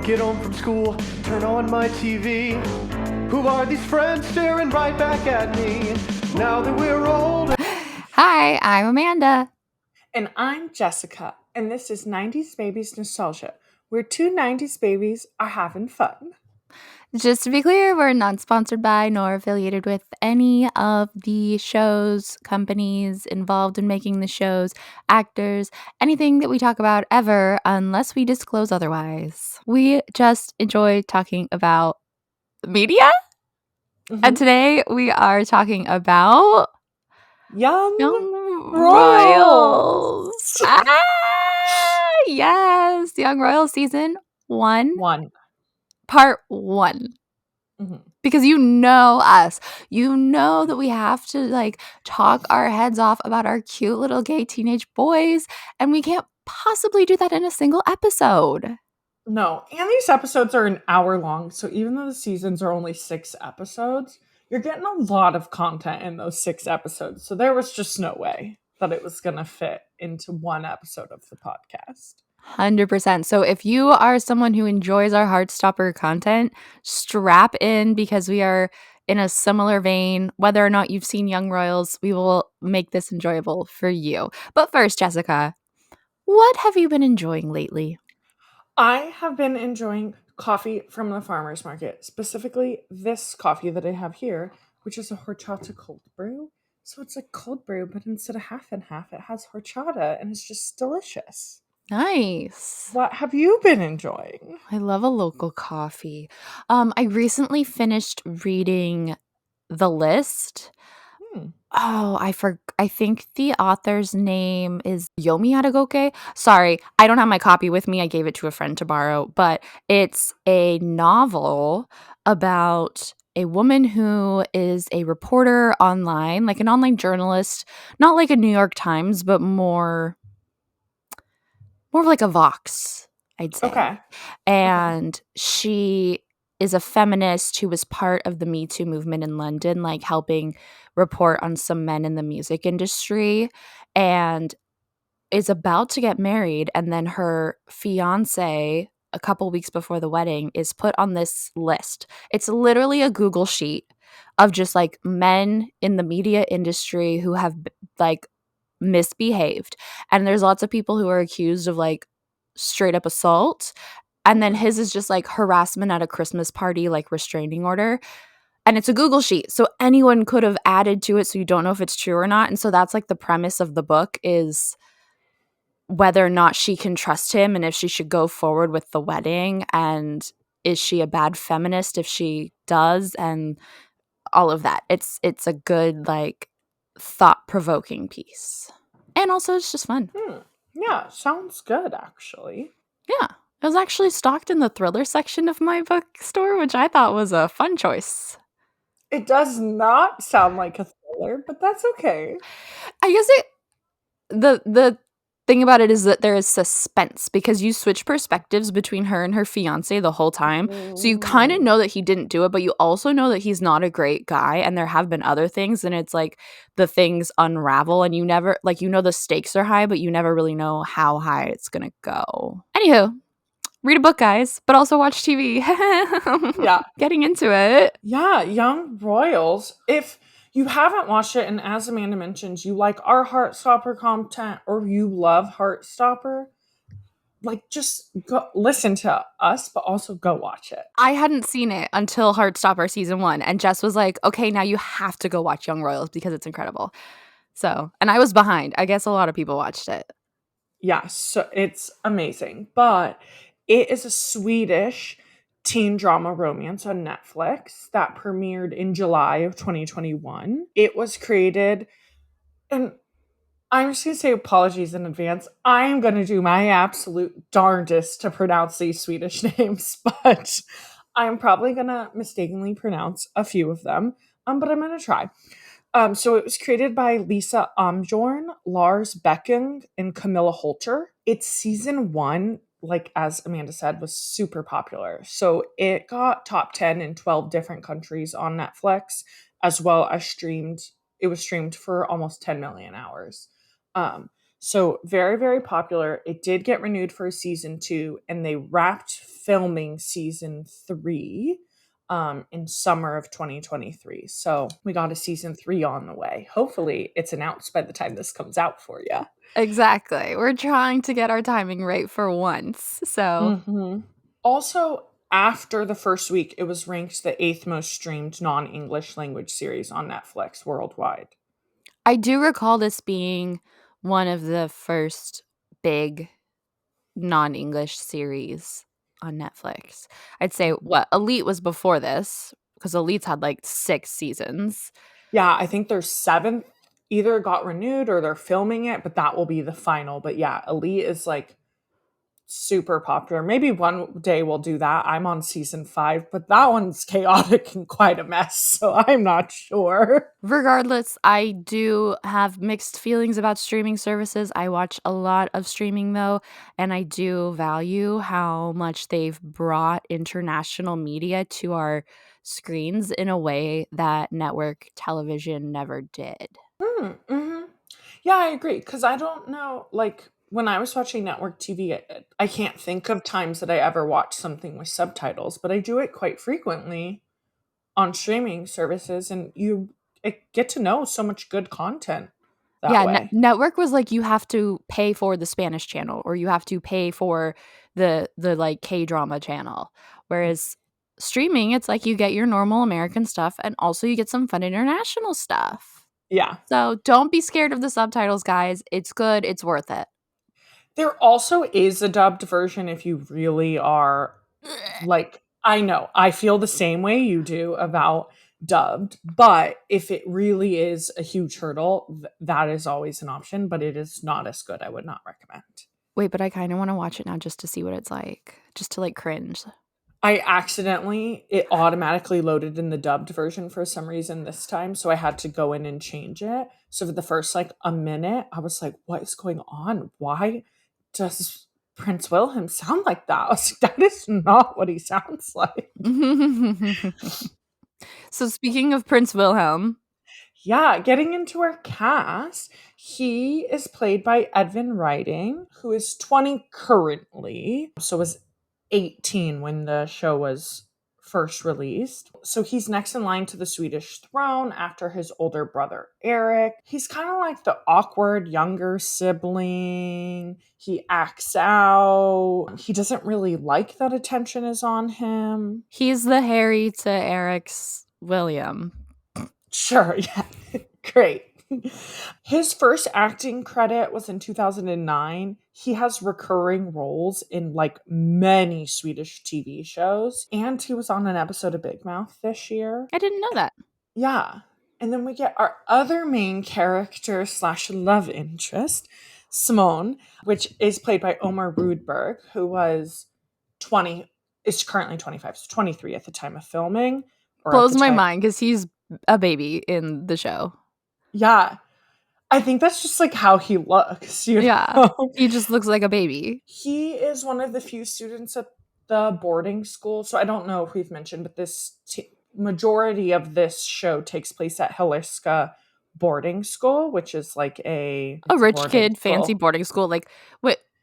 Get home from school, turn on my TV. Who are these friends staring right back at me? Now that we're old. Hi, I'm Amanda. And I'm Jessica, and this is 90s Babies Nostalgia, where two 90s babies are having fun. Just to be clear, we're not sponsored by nor affiliated with any of the shows, companies involved in making the shows, actors, anything that we talk about ever, unless we disclose otherwise. We just enjoy talking about media. And today we are talking about Young Royals. Yes, Young Royals season 1. Part 1. Because you know us. You know that we have to talk our heads off about our cute little gay teenage boys, and we can't possibly do that in a single episode. No, and these episodes are an hour long, so even though the seasons are only 6 episodes, you're getting a lot of content in those 6 episodes. So there was just no way that it was going to fit into one episode of the podcast. 100%. So if you are someone who enjoys our Heartstopper content, strap in because we are in a similar vein. Whether or not you've seen Young Royals, we will make this enjoyable for you. But first, Jessica, what have you been enjoying lately? I have been enjoying coffee from the farmer's market, specifically this coffee that I have here, which is a horchata cold brew. So it's like cold brew, but instead of half and half, it has horchata, and it's just delicious. Nice. What have you been enjoying? I love a local coffee. I recently finished reading The List. Oh, I think the author's name is Yomi Adegoke. Sorry, I don't have my copy with me. I gave it to a friend to borrow, but it's a novel about a woman who is a reporter online, like an online journalist, not like a New York Times, but more of like a Vox, I'd say. Okay. And she is a feminist who was part of the Me Too movement in London, like helping report on some men in the music industry, and is about to get married. And then her fiance, a couple weeks before the wedding, is put on this list. It's literally a Google sheet of just like men in the media industry who have like misbehaved. And there's lots of people who are accused of like straight up assault. And then his is just like harassment at a Christmas party, like restraining order. And it's a Google sheet. So anyone could have added to it. So you don't know if it's true or not. And so that's like the premise of the book, is whether or not she can trust him and if she should go forward with the wedding. And is she a bad feminist if she does? And all of that. It's a good, like, thought-provoking piece. And also it's just fun. Yeah, sounds good, actually. Yeah. It was actually stocked in the thriller section of my bookstore, which I thought was a fun choice. It does not sound like a thriller, but that's okay. I guess the thing about it is that there is suspense because you switch perspectives between her and her fiance the whole time. So you kind of know that he didn't do it, but you also know that he's not a great guy, and there have been other things, and it's like the things unravel and you never, like, you know, the stakes are high, but you never really know how high it's gonna go. Anywho, read a book, guys, but also watch TV. Yeah. Getting into it. Yeah, Young Royals. If you haven't watched it, and as Amanda mentioned, you like our Heartstopper content or you love Heartstopper, like, just go listen to us, but also go watch it. I hadn't seen it until Heartstopper season 1, and Jess was like, okay, now you have to go watch Young Royals because it's incredible. So, and I was behind. I guess a lot of people watched it. Yeah, so it's amazing. But it is a Swedish teen drama romance on Netflix that premiered in July of 2021. It was created, and I'm just going to say apologies in advance. I'm going to do my absolute darndest to pronounce these Swedish names, but I'm probably going to mistakenly pronounce a few of them, but I'm going to try. So it was created by Lisa Amjorn, Lars Becking, and Camilla Holter. It's season 1, like as Amanda said, was super popular. So it got top 10 in 12 different countries on Netflix, as well as it was streamed for almost 10 million hours. So very, very popular. It did get renewed for season 2, and they wrapped filming season 3 in summer of 2023. So we got a season 3 on the way. Hopefully it's announced by the time this comes out for you. Exactly. We're trying to get our timing right for once. So Also, after the first week, it was ranked the 8th most streamed non-English language series on Netflix worldwide. I do recall this being one of the first big non-English series on Netflix. I'd say Elite was before this, because Elite's had like 6 seasons. Yeah, I think their 7th either got renewed or they're filming it, but that will be the final. But yeah, Elite is like super popular. Maybe one day we'll do that. I'm on season 5, but that one's chaotic and quite a mess, so I'm not sure. Regardless, I do have mixed feelings about streaming services. I watch a lot of streaming though, and I do value how much they've brought international media to our screens in a way that network television never did. Mm-hmm. Yeah, I agree. Because I don't know, like, when I was watching network TV, I can't think of times that I ever watched something with subtitles, but I do it quite frequently on streaming services, and get to know so much good content that Yeah, way. network was like you have to pay for the Spanish channel or you have to pay for the like K-drama channel. Whereas streaming, it's like you get your normal American stuff and also you get some fun international stuff. Yeah. So don't be scared of the subtitles, guys. It's good. It's worth it. There also is a dubbed version if you really are like, I know, I feel the same way you do about dubbed, but if it really is a huge hurdle, that is always an option, but it is not as good. I would not recommend. Wait, but I kind of want to watch it now just to see what it's like, just to like cringe. It automatically loaded in the dubbed version for some reason this time. So I had to go in and change it. So for the first like a minute, I was like, what is going on? Why does Prince Wilhelm sound like that? I was like, that is not what he sounds like. So speaking of Prince Wilhelm, Yeah, getting into our cast, he is played by Edvin Writing, who is 20 currently, so was 18 when the show was first released. So he's next in line to the Swedish throne after his older brother Eric. He's kind of like the awkward younger sibling. He acts out. He doesn't really like that attention is on him. he's the Harry to Eric's William. Sure, yeah. Great. His first acting credit was in 2009. He has recurring roles in like many Swedish TV shows, and he was on an episode of Big Mouth this year. I didn't know that. Yeah. And then we get our other main character / love interest, Simone, which is played by Omar Rudberg, who was 20, is currently 25, so 23 at the time of filming. Blows my mind because he's a baby in the show. Yeah. I think that's just like how he looks. Yeah. He just looks like a baby. He is one of the few students at the boarding school. So I don't know if we've mentioned, but this majority of this show takes place at Hillerska boarding school, which is like a rich kid, fancy boarding school. Like,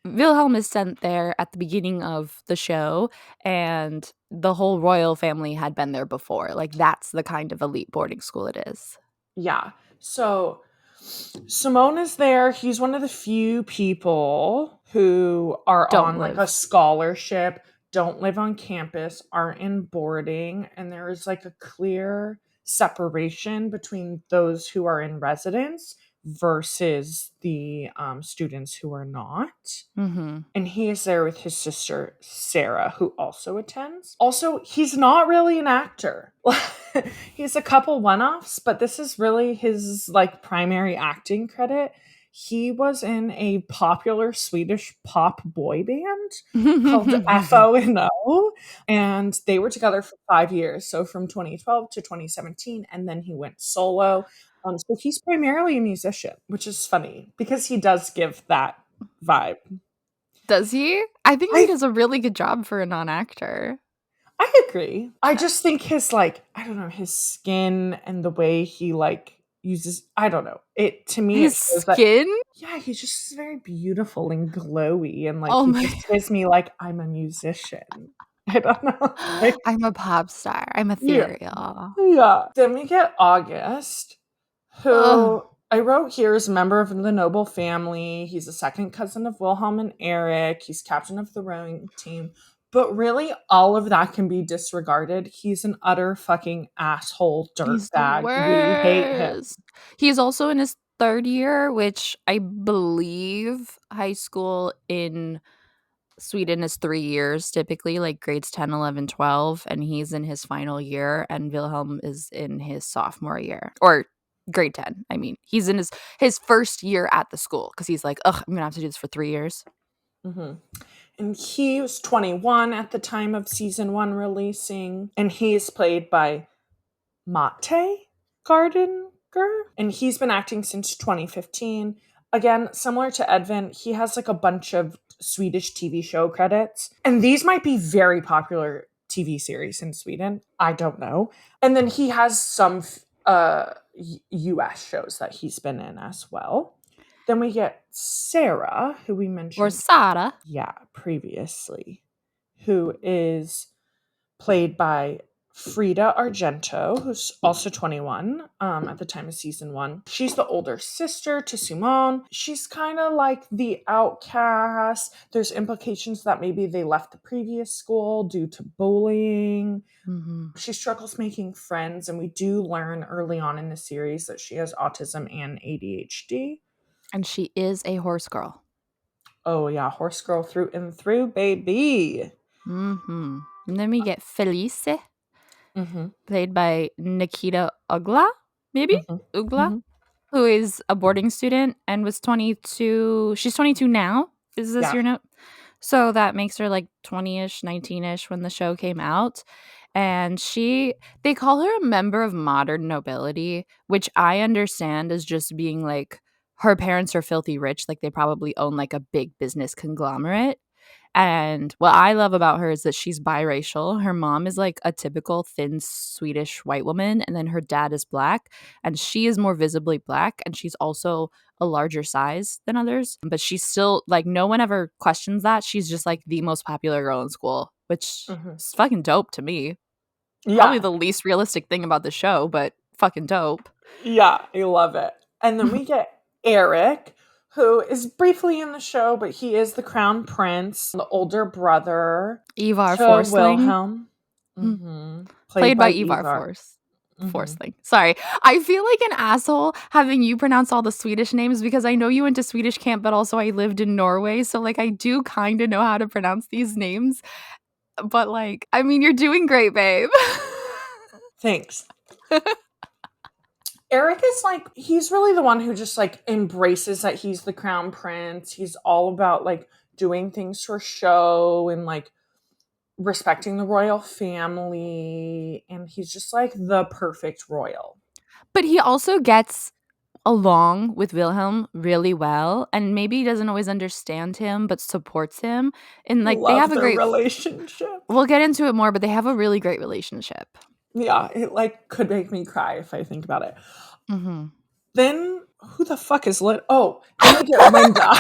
Wilhelm is sent there at the beginning of the show, and the whole royal family had been there before. Like, that's the kind of elite boarding school it is. Yeah. So Simone is there. He's one of the few people who are on like a scholarship, don't live on campus, aren't in boarding, and there is like a clear separation between those who are in residence versus the students who are not. Mm-hmm. And he is there with his sister Sarah, who also attends. Also, he's not really an actor. He's a couple one-offs, but this is really his like primary acting credit. He was in a popular Swedish pop boy band called FO&O, and they were together for 5 years, so from 2012 to 2017, and then he went solo. So he's primarily a musician, which is funny because he does give that vibe. Does he? I think he does a really good job for a non-actor. I agree. I just think his like, I don't know, his skin and the way he like uses, I don't know. It to me his it shows skin? Yeah, he's just very beautiful and glowy, and like Oh he my just gives me like I'm a musician. I don't know. Like, I'm a pop star. I'm yeah. ethereal. Yeah. Then we get August, Ugh. who I wrote here is a member of the noble family. He's a second cousin of Wilhelm and Eric. He's captain of the rowing team. But really, all of that can be disregarded. He's an utter fucking asshole He's the dirtbag. We hate him. worst. He's also in his third year, which I believe high school in Sweden is 3 years typically, like grades 10, 11, 12, and he's in his final year, and Wilhelm is in his sophomore year. Or grade 10, I mean. He's in his first year at the school because he's like, ugh, I'm gonna have to do this for 3 years. Mhm. And he was 21 at the time of season 1 releasing, and he's played by Mate Gardinger, and he's been acting since 2015. Again, similar to Edvin, he has like a bunch of Swedish TV show credits, and these might be very popular TV series in Sweden. I don't know. And then he has some US shows that he's been in as well. Then we get Sarah, who we Or mentioned Sara. previously, who is played by Frida Argento, who's also 21 at the time of season 1. She's the older sister to Simone. She's kind of like the outcast. There's implications that maybe they left the previous school due to bullying. Mm-hmm. She struggles making friends, and we do learn early on in the series that she has autism and ADHD. And she is a horse girl. Oh yeah, horse girl through and through, baby. Mm-hmm. And then we get Felice, Mm-hmm. played by Nikita Ugla, maybe? Mm-hmm. Ugla, Mm-hmm. who is a boarding student and was 22. She's 22 now. Is this Yeah. your note? So that makes her like 20-ish, 19-ish when the show came out. And they call her a member of modern nobility, which I understand as just being like her parents are filthy rich. Like they probably own like a big business conglomerate. And what I love about her is that she's biracial. Her mom is like a typical thin Swedish white woman, and then her dad is black, and she is more visibly black, and she's also a larger size than others. But she's still like, no one ever questions that. She's just like the most popular girl in school, which Mm-hmm. is fucking dope to me. Yeah. Probably the least realistic thing about the show, but fucking dope. Yeah, I love it. And then we get Eric, who is briefly in the show, but he is the crown prince, the older brother Ivar to Forsling, Wilhelm. Mm-hmm. played by Ivar Forsling. Sorry. I feel like an asshole having you pronounce all the Swedish names because I know you went to Swedish camp, but also I lived in Norway. So, like, I do kind of know how to pronounce these names. But, like, I mean, you're doing great, babe. Thanks. Eric is like, he's really the one who just like embraces that he's the crown prince. He's all about like doing things for show and like respecting the royal family. And he's just like the perfect royal. But he also gets along with Wilhelm really well, and maybe he doesn't always understand him, but supports him. And like they have a their great relationship. We'll get into it more, but they have a really great relationship. Yeah, it like could make me cry if I think about it. Mm-hmm. Then who the fuck is Linda? Oh, then we get Linda.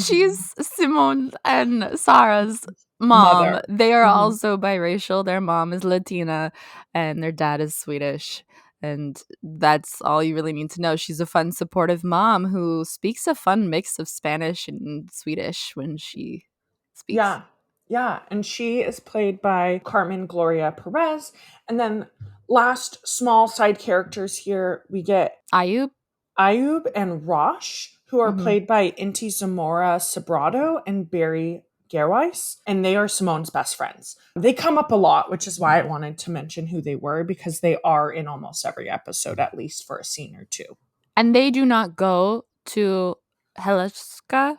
She's Simone and Sarah's mom. Mother. They are Mhm. also biracial. Their mom is Latina and their dad is Swedish. And that's all you really need to know. She's a fun, supportive mom who speaks a fun mix of Spanish and Swedish when she speaks. Yeah. Yeah. And she is played by Carmen Gloria Perez. And then last small side characters here, we get Ayub and Rosh, who are Mhm. played by Inti Zamora Sobrado and Barry Gerweis, and they are Simone's best friends. They come up a lot, which is why I wanted to mention who they were, because they are in almost every episode, at least for a scene or two. And they do not go to hillerska.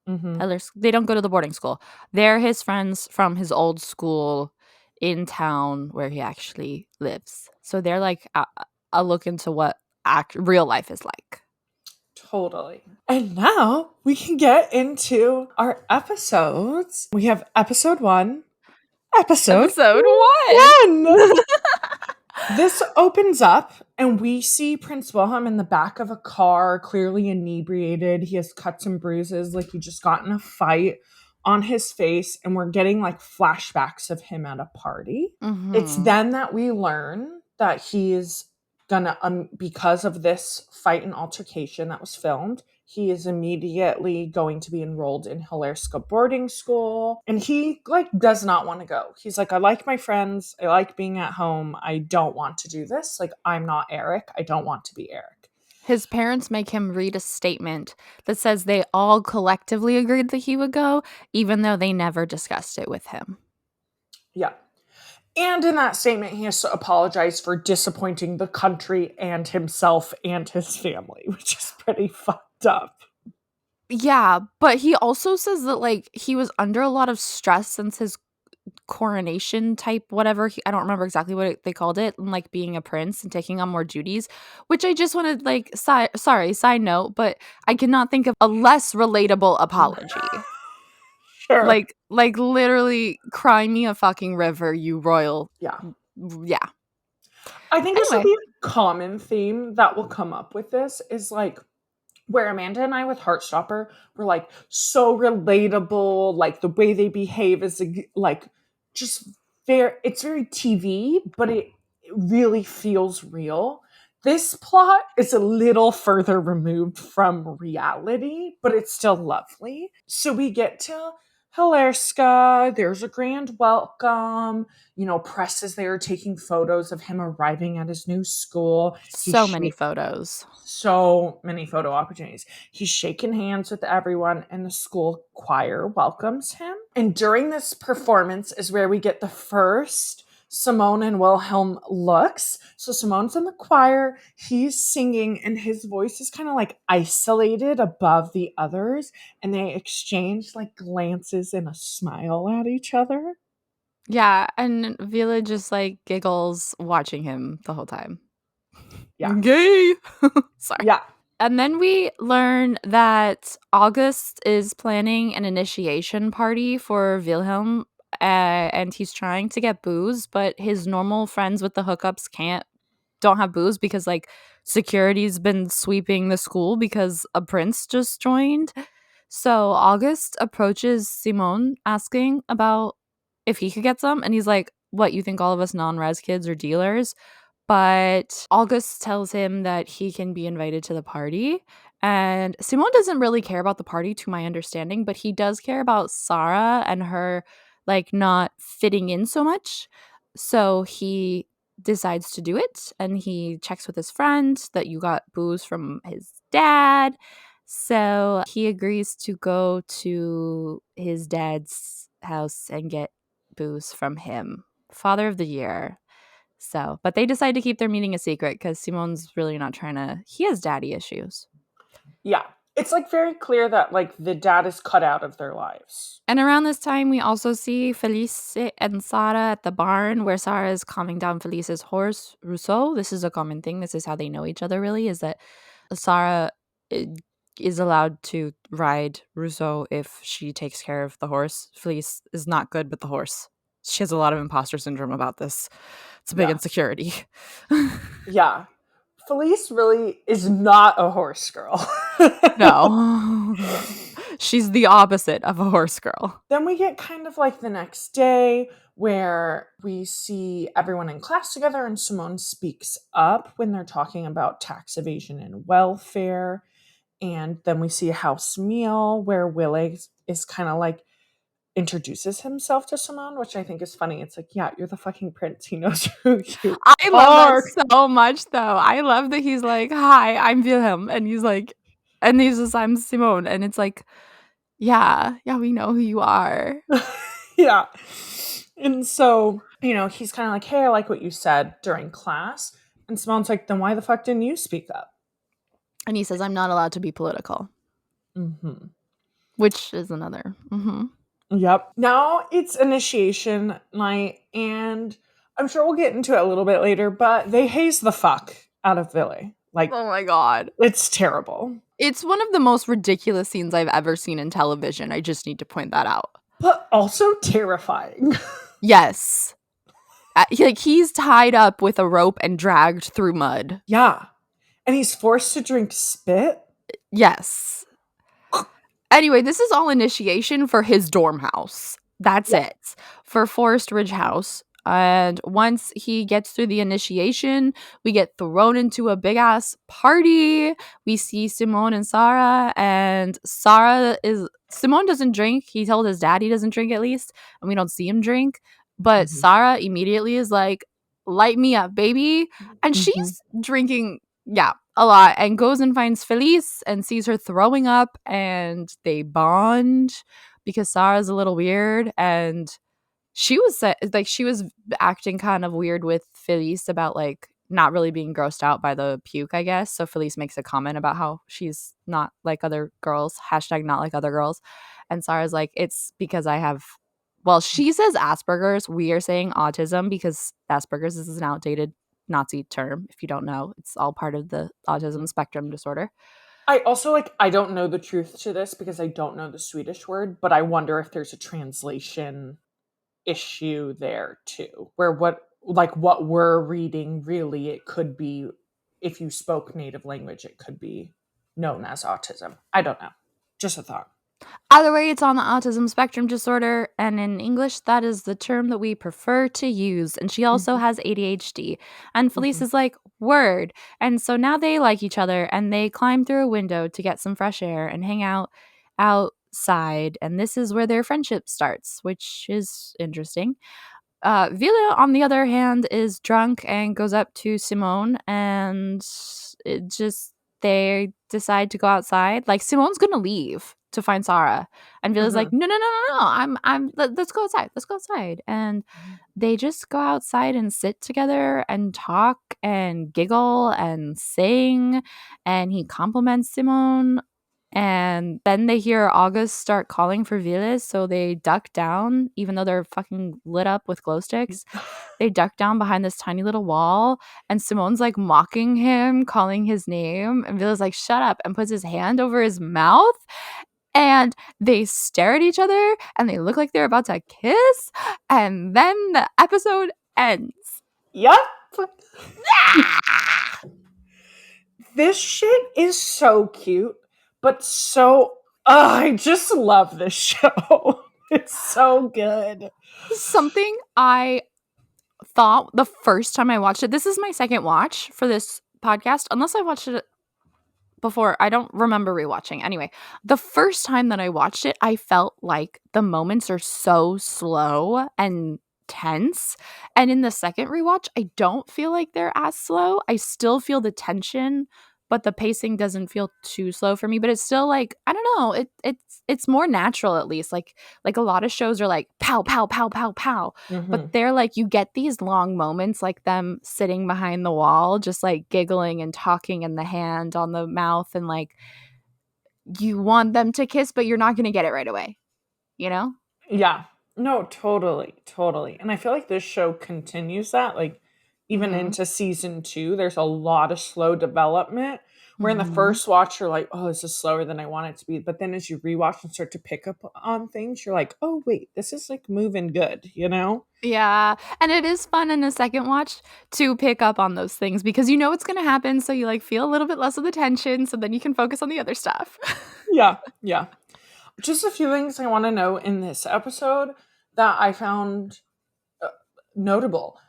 Mm-hmm. They don't go to the boarding school. They're his friends from his old school in town where he actually lives. So they're like a look into what real life is like. Totally. And now we can get into our episodes. We have episode 1. Episode 1. This opens up and we see Prince Wilhelm in the back of a car, clearly inebriated. He has cuts and bruises, like he just got in a fight on his face, and we're getting like flashbacks of him at a party. It's then that we learn that he's gonna, because of this fight and altercation that was filmed, he is immediately going to be enrolled in Hillerska boarding school. And he like does not want to go. He's like, I like my friends. I like being at home. I don't want to do this. Like, I'm not Eric. I don't want to be Eric. His parents make him read a statement that says they all collectively agreed that he would go, even though they never discussed it with him. Yeah. And in that statement, he has to apologize for disappointing the country and himself and his family, which is pretty fucked up. Yeah, but he also says that, like, he was under a lot of stress since his coronation type whatever. I don't remember exactly what they called it, and, like, being a prince and taking on more duties, which I just wanted, like, side note, but I cannot think of a less relatable apology. Sure. Like, literally, cry me a fucking river, you royal. Yeah. Yeah. I think this will Anyway. be a common theme that will come up with this is like where Amanda and I with Heartstopper were like so relatable, like the way they behave is like just it's very TV, but it really feels real. This plot is a little further removed from reality, but it's still lovely. So we get to Hillerska, there's a grand welcome, press is there taking photos of him arriving at his new school. So many photos. So many photo opportunities. He's shaking hands with everyone, and the school choir welcomes him. And during this performance is where we get the first Simone and Wilhelm looks. So Simone's in the choir, he's singing, and his voice is kind of like isolated above the others, and they exchange like glances and a smile at each other. Yeah, and Vila just like giggles watching him the whole time. Yeah. Gay. Sorry. Yeah. And then we learn that August is planning an initiation party for Wilhelm, and he's trying to get booze, but his normal friends with the hookups don't have booze because like security's been sweeping the school because a prince just joined. So August approaches Simone asking about if he could get some, and he's like, "What, you think all of us non-res kids are dealers?" But August tells him that he can be invited to the party. And Simone doesn't really care about the party, to my understanding, but he does care about Sarah and her, like, not fitting in so much. So he decides to do it. And he checks with his friend that you got booze from his dad. So he agrees to go to his dad's house and get booze from him. Father of the year. So, but they decide to keep their meeting a secret because Simone's really not trying to. He has daddy issues. Yeah. It's like very clear that like the dad is cut out of their lives. And around this time, we also see Felice and Sarah at the barn where Sarah is calming down Felice's horse, Rousseau. This is a common thing. This is how they know each other, really, is that Sarah is allowed to ride Rousseau if she takes care of the horse. Felice is not good with the horse. She has a lot of imposter syndrome about this. It's a big insecurity. Yeah. Felice really is not a horse girl. No. She's the opposite of a horse girl. Then we get kind of like the next day where we see everyone in class together and Simone speaks up when they're talking about tax evasion and welfare. And then we see a house meal where Willie is kind of like introduces himself to Simone, which I think is funny. It's like, yeah, you're the fucking prince. He knows who you I love are. that so much, though. I love that he's like, "Hi, I'm Wilhelm," and he's like, and he's just, "I'm Simone," and it's like, yeah, we know who you are. Yeah. And so, he's kind of like, hey, I like what you said during class. And Simone's like, then why the fuck didn't you speak up? And he says, "I'm not allowed to be political," which is another. Yep. Now it's initiation night, and I'm sure we'll get into it a little bit later, but they haze the fuck out of Billy. Like, Oh my god. it's terrible. It's one of the most ridiculous scenes I've ever seen in television. I just need to point that out. But also terrifying. Yes. Like, he's tied up with a rope and dragged through mud. Yeah. And he's forced to drink spit? Yes. Anyway, this is all initiation for his dorm house. That's Yeah. it. For Forest Ridge House. And once he gets through the initiation, we get thrown into a big ass party. We see Simone and Sarah, and Simone doesn't drink. He told his dad he doesn't drink, at least, and we don't see him drink. But Sarah immediately is like, light me up, baby. And she's drinking, yeah, a lot, and goes and finds Felice and sees her throwing up, and they bond because Sarah's a little weird, and she was acting kind of weird with Felice about like not really being grossed out by the puke, I guess. So Felice makes a comment about how she's not like other girls, hashtag not like other girls. And Sarah's like, it's because I have, well, she says Asperger's. We are saying autism because Asperger's is an outdated Nazi term. If you don't know, it's all part of the autism spectrum disorder. I also I don't know the truth to this because I don't know the Swedish word, but I wonder if there's a translation issue there too, where what we're reading, really, it could be, if you spoke native language, it could be known as autism. I don't know. Just a thought. Either way, it's on the autism spectrum disorder, and in English, that is the term that we prefer to use. And she also has ADHD. And Felice is like, word. And so now they like each other, and they climb through a window to get some fresh air and hang out outside. And this is where their friendship starts, which is interesting. Vila, on the other hand, is drunk and goes up to Simone, and they decide to go outside. Like, Simone's gonna leave to find Sarah, and Vila's like, no, let's go outside. Let's go outside. And they just go outside and sit together and talk and giggle and sing, and he compliments Simone. And then they hear August start calling for Vilas, so they duck down, even though they're fucking lit up with glow sticks. They duck down behind this tiny little wall, and Simone's like mocking him, calling his name, and Vila's like, shut up, and puts his hand over his mouth. And they stare at each other, and they look like they're about to kiss, and then the episode ends. Yep. This shit is so cute, but I just love this show. It's so good. Something I thought the first time I watched it, this is my second watch for this podcast, unless I watched it before. I don't remember rewatching. Anyway, the first time that I watched it, I felt like the moments are so slow and tense. And in the second rewatch, I don't feel like they're as slow. I still feel the tension, but the pacing doesn't feel too slow for me. But it's still like, I don't know, it's more natural, at least. Like a lot of shows are like pow, pow, pow, pow, pow. But they're like, you get these long moments, like them sitting behind the wall, just like giggling and talking, and the hand on the mouth, and like you want them to kiss, but you're not going to get it right away, you know? Yeah. No, totally. And I feel like this show continues that. Like, even into season 2, there's a lot of slow development. Where in the first watch, you're like, oh, this is slower than I want it to be. But then as you rewatch and start to pick up on things, you're like, oh, wait, this is like moving good, you know? Yeah. And it is fun in a second watch to pick up on those things because you know what's going to happen. So you like feel a little bit less of the tension. So then you can focus on the other stuff. Yeah. Just a few things I want to know in this episode that I found notable.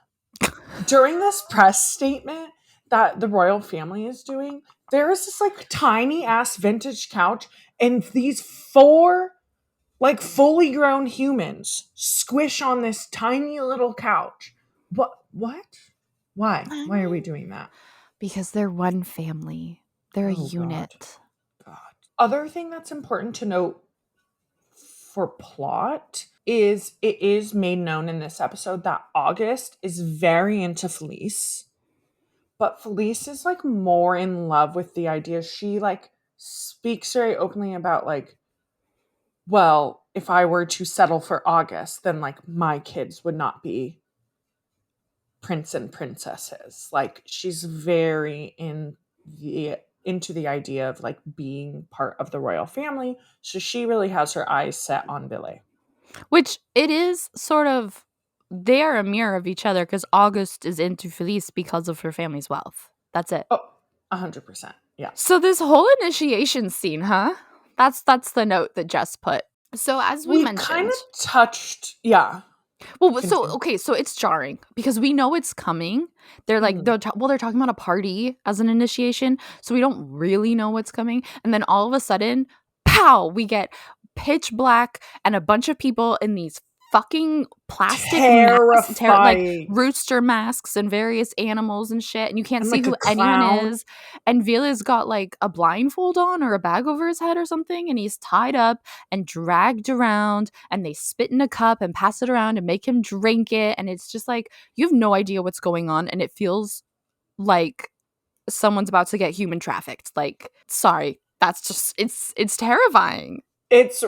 During this press statement that the royal family is doing, there is this like tiny ass vintage couch, and these 4 like fully grown humans squish on this tiny little couch. What? Why are we doing that? Because they're one family. They're a unit. God. Other thing that's important to note for plot is it is made known in this episode that August is very into Felice, but Felice is like more in love with the idea. She like speaks very openly about like, well, if I were to settle for August, then like my kids would not be prince and princesses. Like, she's very into the idea of like being part of the royal family. So she really has her eyes set on Billy. Which it is sort of they are a mirror of each other because August is into Felice because of her family's wealth. That's it. Oh, 100%. Yeah. So this whole initiation scene, huh? That's the note that Jess put. So as we mentioned, kind of touched, yeah. well, so okay, so it's jarring because we know it's coming. They're like, they're talking about a party as an initiation, so we don't really know what's coming. And then all of a sudden, pow, we get pitch black and a bunch of people in these fucking plastic masks, like rooster masks and various animals and shit, and you can't see who anyone is. And Vila's got like a blindfold on or a bag over his head or something, and he's tied up and dragged around, and they spit in a cup and pass it around and make him drink it, and it's just like you have no idea what's going on, and it feels like someone's about to get human trafficked. Like, sorry, that's just it's terrifying. It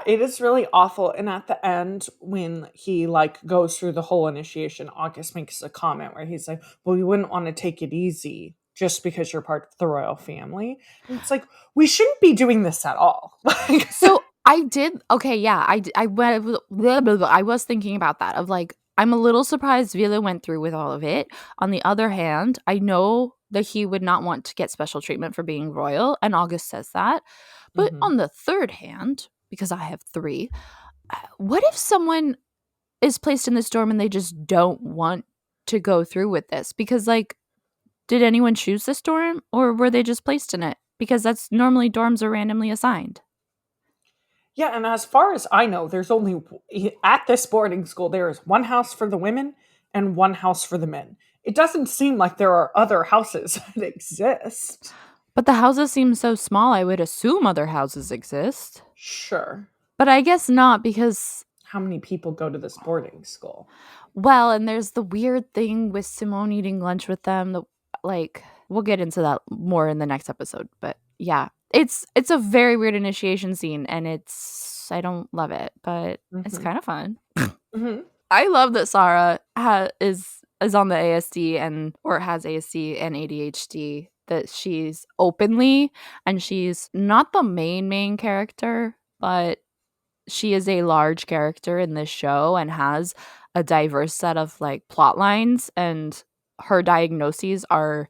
is really awful. And at the end, when he like goes through the whole initiation, August makes a comment where he's like, well, you wouldn't want to take it easy just because you're part of the royal family. And it's like, we shouldn't be doing this at all. So I did. Okay. Yeah. I was thinking about that of like, I'm a little surprised Vila went through with all of it. On the other hand, I know that he would not want to get special treatment for being royal. And August says that. But on the third hand, because I have 3, what if someone is placed in this dorm and they just don't want to go through with this? Because, like, did anyone choose this dorm or were they just placed in it? Because that's normally dorms are randomly assigned. Yeah, and as far as I know, there's only, at this boarding school, there is one house for the women and one house for the men. It doesn't seem like there are other houses that exist. But the houses seem so small, I would assume other houses exist. Sure. But I guess not, because how many people go to this boarding school? Well, and there's the weird thing with Simone eating lunch with them. Like, we'll get into that more in the next episode. But yeah, it's a very weird initiation scene, and I don't love it, but it's kind of fun. I love that Sarah is on the ASD or has ASD and ADHD. That she's openly, and she's not the main character, but she is a large character in this show and has a diverse set of like plot lines, and her diagnoses are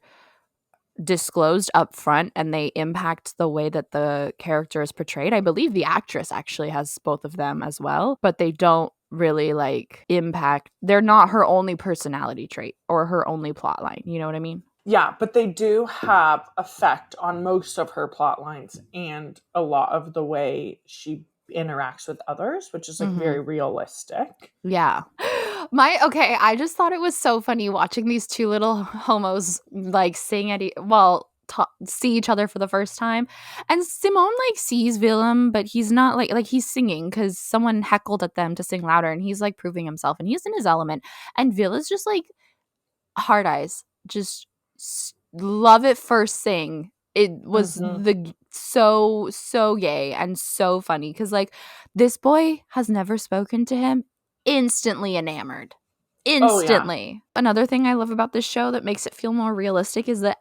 disclosed up front and they impact the way that the character is portrayed. I believe the actress actually has both of them as well, but they don't really like impact. They're not her only personality trait or her only plot line. You know what I mean? Yeah, but they do have effect on most of her plot lines and a lot of the way she interacts with others, which is like very realistic. Yeah. I just thought it was so funny watching these 2 little homos like sing see each other for the first time. And Simone like sees Willem, but he's not like he's singing because someone heckled at them to sing louder, and he's like proving himself and he's in his element. And Villa's just like hard eyes, just love at first sing. It was so gay and so funny because like this boy has never spoken to him. Instantly enamored. Instantly. Oh, yeah. Another thing I love about this show that makes it feel more realistic is that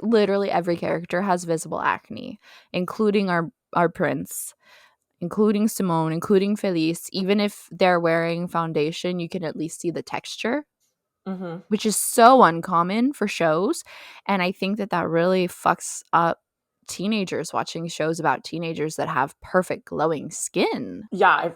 literally every character has visible acne, including our prince, including Simone, including Felice. Even if they're wearing foundation, you can at least see the texture. Which is so uncommon for shows. And I think that really fucks up teenagers watching shows about teenagers that have perfect glowing skin. Yeah,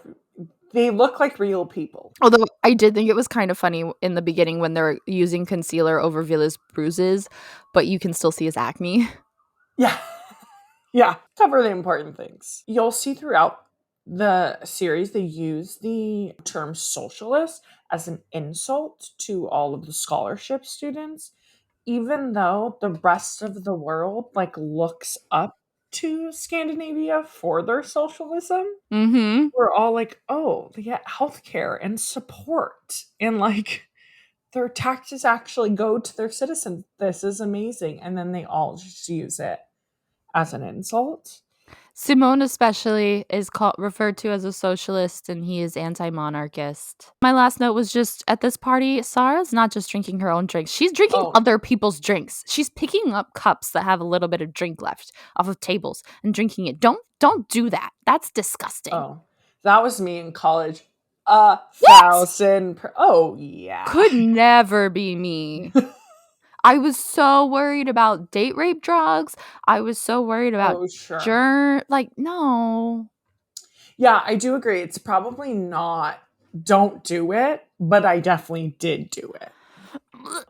they look like real people. Although I did think it was kind of funny in the beginning when they're using concealer over Villa's bruises, but you can still see his acne. Yeah. Yeah. Cover the important things. You'll see throughout the series they use the term socialist as an insult to all of the scholarship students, even though the rest of the world like looks up to Scandinavia for their socialism. We're all like, oh, they get healthcare and support, and like their taxes actually go to their citizens. This is amazing. And then they all just use it as an insult. Simone especially is referred to as a socialist, and he is anti-monarchist. My last note was just, at this party, Sarah's not just drinking her own drinks. She's drinking other people's drinks. She's picking up cups that have a little bit of drink left off of tables and drinking it. Don't do that. That's disgusting. Oh, that was me in college. 1,000. Oh, yeah. Could never be me. I was so worried about date rape drugs. I was so worried about sure. no. Yeah, I do agree. It's probably not don't do it, but I definitely did do it.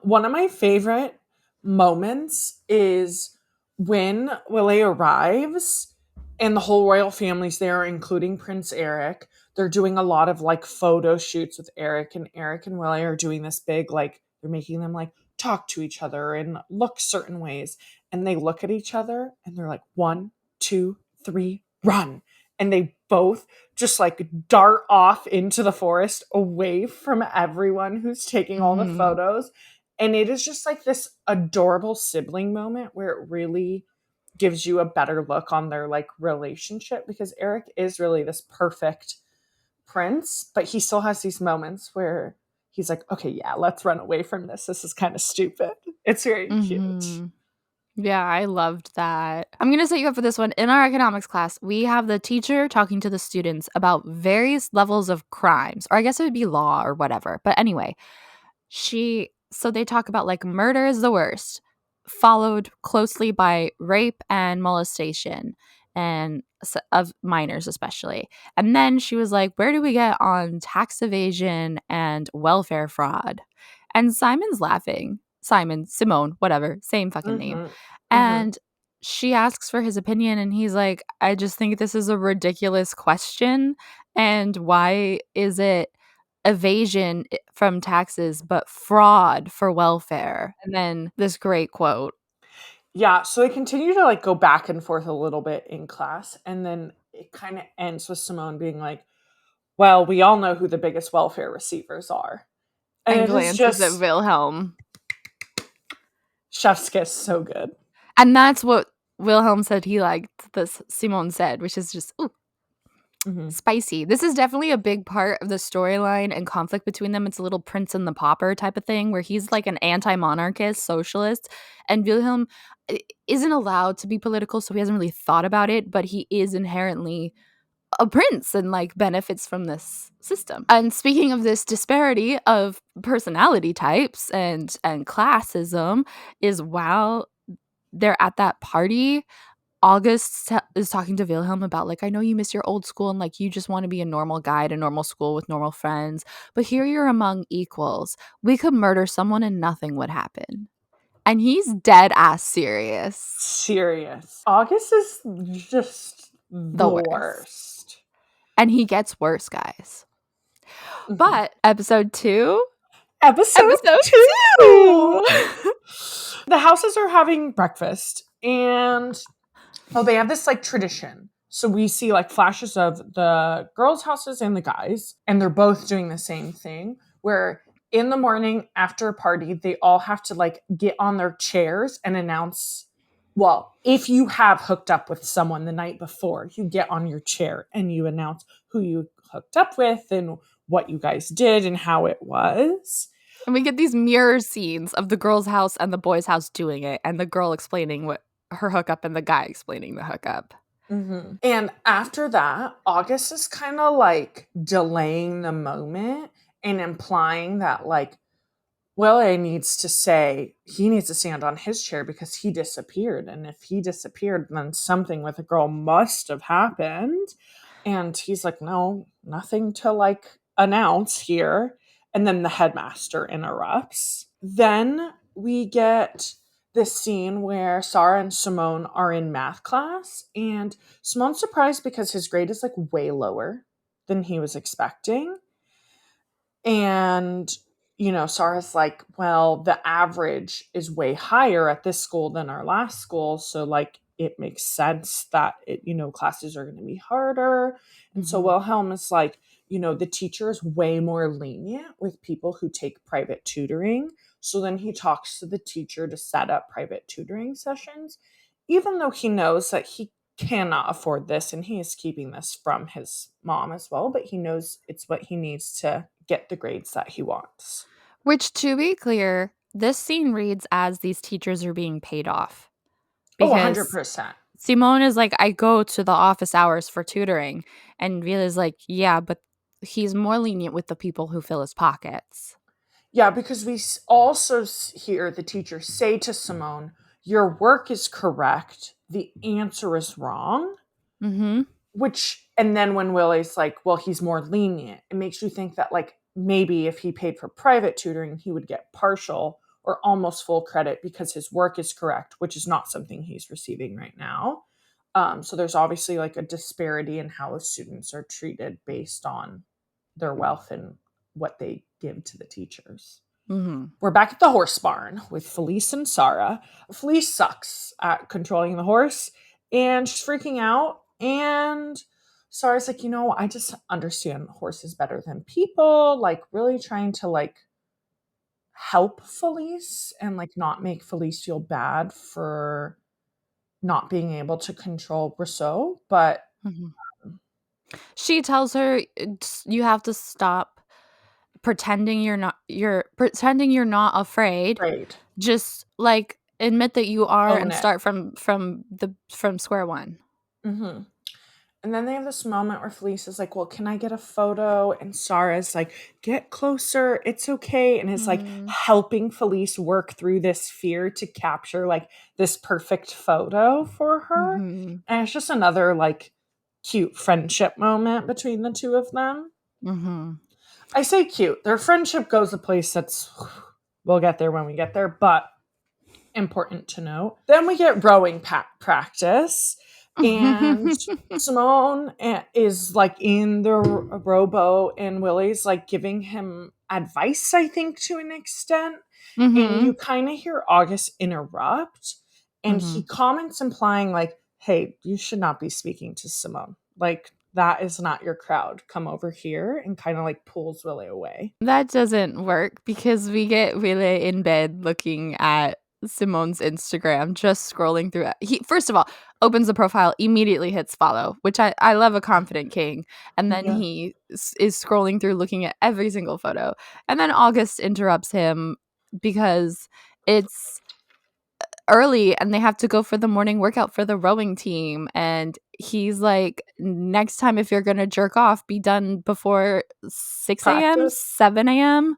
One of my favorite moments is when Willie arrives and the whole royal family's there, including Prince Eric. They're doing a lot of like photo shoots with Eric, and Eric and Willie are doing this big, like, they're making them like talk to each other and look certain ways. And they look at each other and they're like, 1, 2, 3, run. And they both just like dart off into the forest away from everyone who's taking all the photos. And it is just like this adorable sibling moment where it really gives you a better look on their like relationship, because Eric is really this perfect prince, but he still has these moments where he's like, okay, yeah, let's run away from this. This is kind of stupid. It's very cute. Yeah, I loved that. I'm going to set you up for this one. In our economics class, we have the teacher talking to the students about various levels of crimes, or I guess it would be law or whatever. But anyway, so they talk about like murder is the worst, followed closely by rape and molestation, and of minors especially. And then she was like, where do we get on tax evasion and welfare fraud? And Simon's laughing. Simone, whatever, same fucking name. And she asks for his opinion, and he's like, I just think this is a ridiculous question. And why is it evasion from taxes, but fraud for welfare? And then this great quote. Yeah, so they continue to like go back and forth a little bit in class, and then it kind of ends with Simone being like, well, we all know who the biggest welfare receivers are. And it is glances at just Wilhelm. chef's kiss, so good. And that's what Wilhelm said he liked, this Simone said, which is just, ooh, spicy. This is definitely a big part of the storyline and conflict between them. It's a little Prince and the Pauper type of thing where he's like an anti-monarchist socialist, and Wilhelm isn't allowed to be political, so he hasn't really thought about it, but he is inherently a prince and like benefits from this system. And speaking of this disparity of personality types and classism, is while they're at that party, August is talking to Wilhelm about like, I know you miss your old school and like you just want to be a normal guy at a normal school with normal friends, but here you're among equals. We could murder someone and nothing would happen. And he's dead ass serious. Serious. August is just the worst. And he gets worse, guys. But episode 2? Episode 2! The houses are having breakfast, and they have this like tradition. So we see like flashes of the girls' houses and the guys, and they're both doing the same thing, where in the morning after a party, they all have to like get on their chairs and announce, well, if you have hooked up with someone the night before, you get on your chair and you announce who you hooked up with and what you guys did and how it was. And we get these mirror scenes of the girl's house and the boy's house doing it, and the girl explaining what her hookup and the guy explaining the hookup. And after that, August is kind of like delaying the moment and implying that like, Willie needs to stand on his chair because he disappeared. And if he disappeared, then something with a girl must have happened. And he's like, no, nothing to like announce here. And then the headmaster interrupts. Then we get this scene where Sarah and Simone are in math class, and Simone's surprised because his grade is like way lower than he was expecting. And, Sarah's like, well, the average is way higher at this school than our last school. So like, it makes sense that classes are going to be harder. And so Wilhelm is like, the teacher is way more lenient with people who take private tutoring. So then he talks to the teacher to set up private tutoring sessions, even though he knows that he cannot afford this and he is keeping this from his mom as well. But he knows it's what he needs to get the grades that he wants. Which, to be clear, this scene reads as these teachers are being paid off. Because 100%. Simone is like, I go to the office hours for tutoring. And Vila's like, yeah, but he's more lenient with the people who fill his pockets. Yeah, because we also hear the teacher say to Simone, your work is correct. The answer is wrong. Mm-hmm. And then when Willie's like, well, he's more lenient, it makes you think that like maybe if he paid for private tutoring, he would get partial or almost full credit because his work is correct, which is not something he's receiving right now. So there's obviously like a disparity in how the students are treated based on their wealth and what they give to the teachers. Mm-hmm. We're back at the horse barn with Felice and Sarah. Felice sucks at controlling the horse and she's freaking out. And Sarah's like, I just understand horses better than people, like really trying to like help Felice and like not make Felice feel bad for not being able to control Rousseau. But she tells her you have to stop pretending you're not afraid. Right. Just like admit that you are Own and it. start from square one. Mm-hmm. And then they have this moment where Felice is like, well, can I get a photo? And Sarah's like, get closer. It's okay. And is like helping Felice work through this fear to capture like this perfect photo for her. Mm-hmm. And it's just another like cute friendship moment between the two of them. Mm-hmm. I say cute. Their friendship goes a place that's, we'll get there when we get there, but important to note. Then we get rowing practice. And Simone is like in the rowboat and Willie's like giving him advice, I think, to an extent. Mm-hmm. And you kind of hear August interrupt and he comments implying like, hey, you should not be speaking to Simone. Like, that is not your crowd. Come over here, and kind of like pulls Willie away. That doesn't work because we get Willie in bed looking at Simone's Instagram, just scrolling through it. He, first of all, opens the profile, immediately hits follow, which I love a confident king. And then he is scrolling through looking at every single photo. And then August interrupts him because it's early and they have to go for the morning workout for the rowing team. And he's like, next time if you're going to jerk off, be done before 6 a.m., 7 a.m.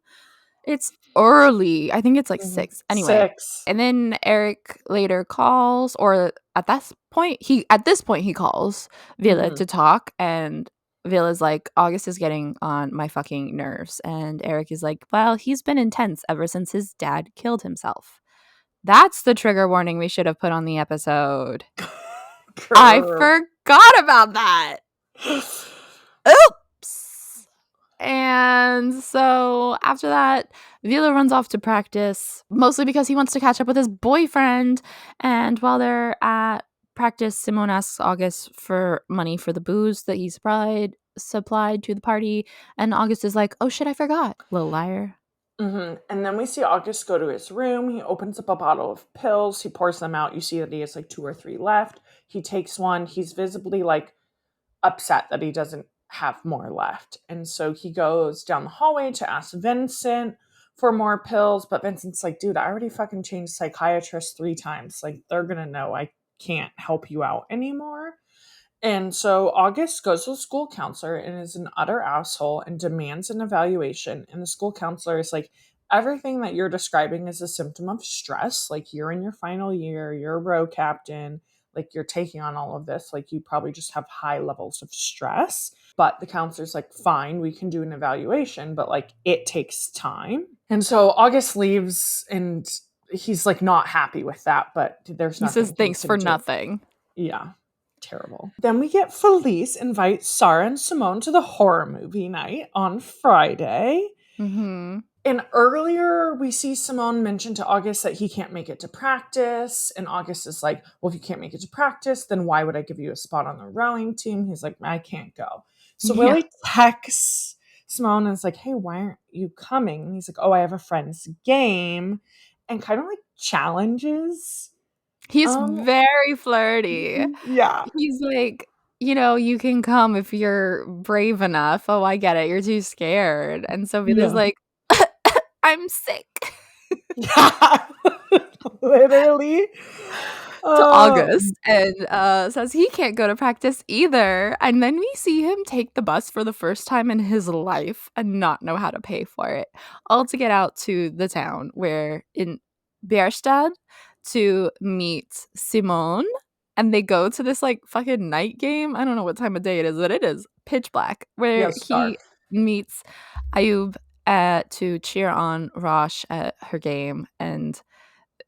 It's early. I think it's like 6. Anyway. 6. And then Eric later calls, or at this point he calls Villa to talk, and Villa's like, August is getting on my fucking nerves. And Eric is like, well, he's been intense ever since his dad killed himself. That's the trigger warning we should have put on the episode. I forgot about that. Oops. And so after that, Vila runs off to practice, mostly because he wants to catch up with his boyfriend. And while they're at practice, Simone asks August for money for the booze that he supplied to the party. And August is like, oh shit, I forgot. Little liar. And then we see August go to his room. He opens up a bottle of pills. He pours them out. You see that he has like 2 or 3 left. He takes one. He's visibly like upset that he doesn't have more left. And so he goes down the hallway to ask Vincent for more pills. But Vincent's like, dude, I already fucking changed psychiatrists 3 times. Like, they're going to know I can't help you out anymore. And so August goes to the school counselor and is an utter asshole and demands an evaluation. And the school counselor is like, everything that you're describing is a symptom of stress. Like, you're in your final year, you're a row captain, like you're taking on all of this. Like, you probably just have high levels of stress. But the counselor's like, fine, we can do an evaluation, but like it takes time. And so August leaves and he's like not happy with that, but there's nothing. He says thanks for nothing. Yeah. Terrible. Then we get Felice invite Sarah and Simone to the horror movie night on Friday. And earlier we see Simone mention to August that he can't make it to practice. And August is like, well, if you can't make it to practice, then why would I give you a spot on the rowing team? He's like, I can't go. So Willie texts Simone and is like, hey, why aren't you coming? And he's like, oh, I have a friend's game. And kind of like challenges. He's very flirty. Yeah. He's like, you can come if you're brave enough. Oh, I get it. You're too scared. And so Vila's like, I'm sick. Yeah. Literally. To Oh, August and says he can't go to practice either. And then we see him take the bus for the first time in his life and not know how to pay for it. All to get out to the town where in Bierstadt to meet Simone. And they go to this like fucking night game. I don't know what time of day it is, but it is pitch black. Where yes, dark. he meets Ayub to cheer on Rosh at her game. And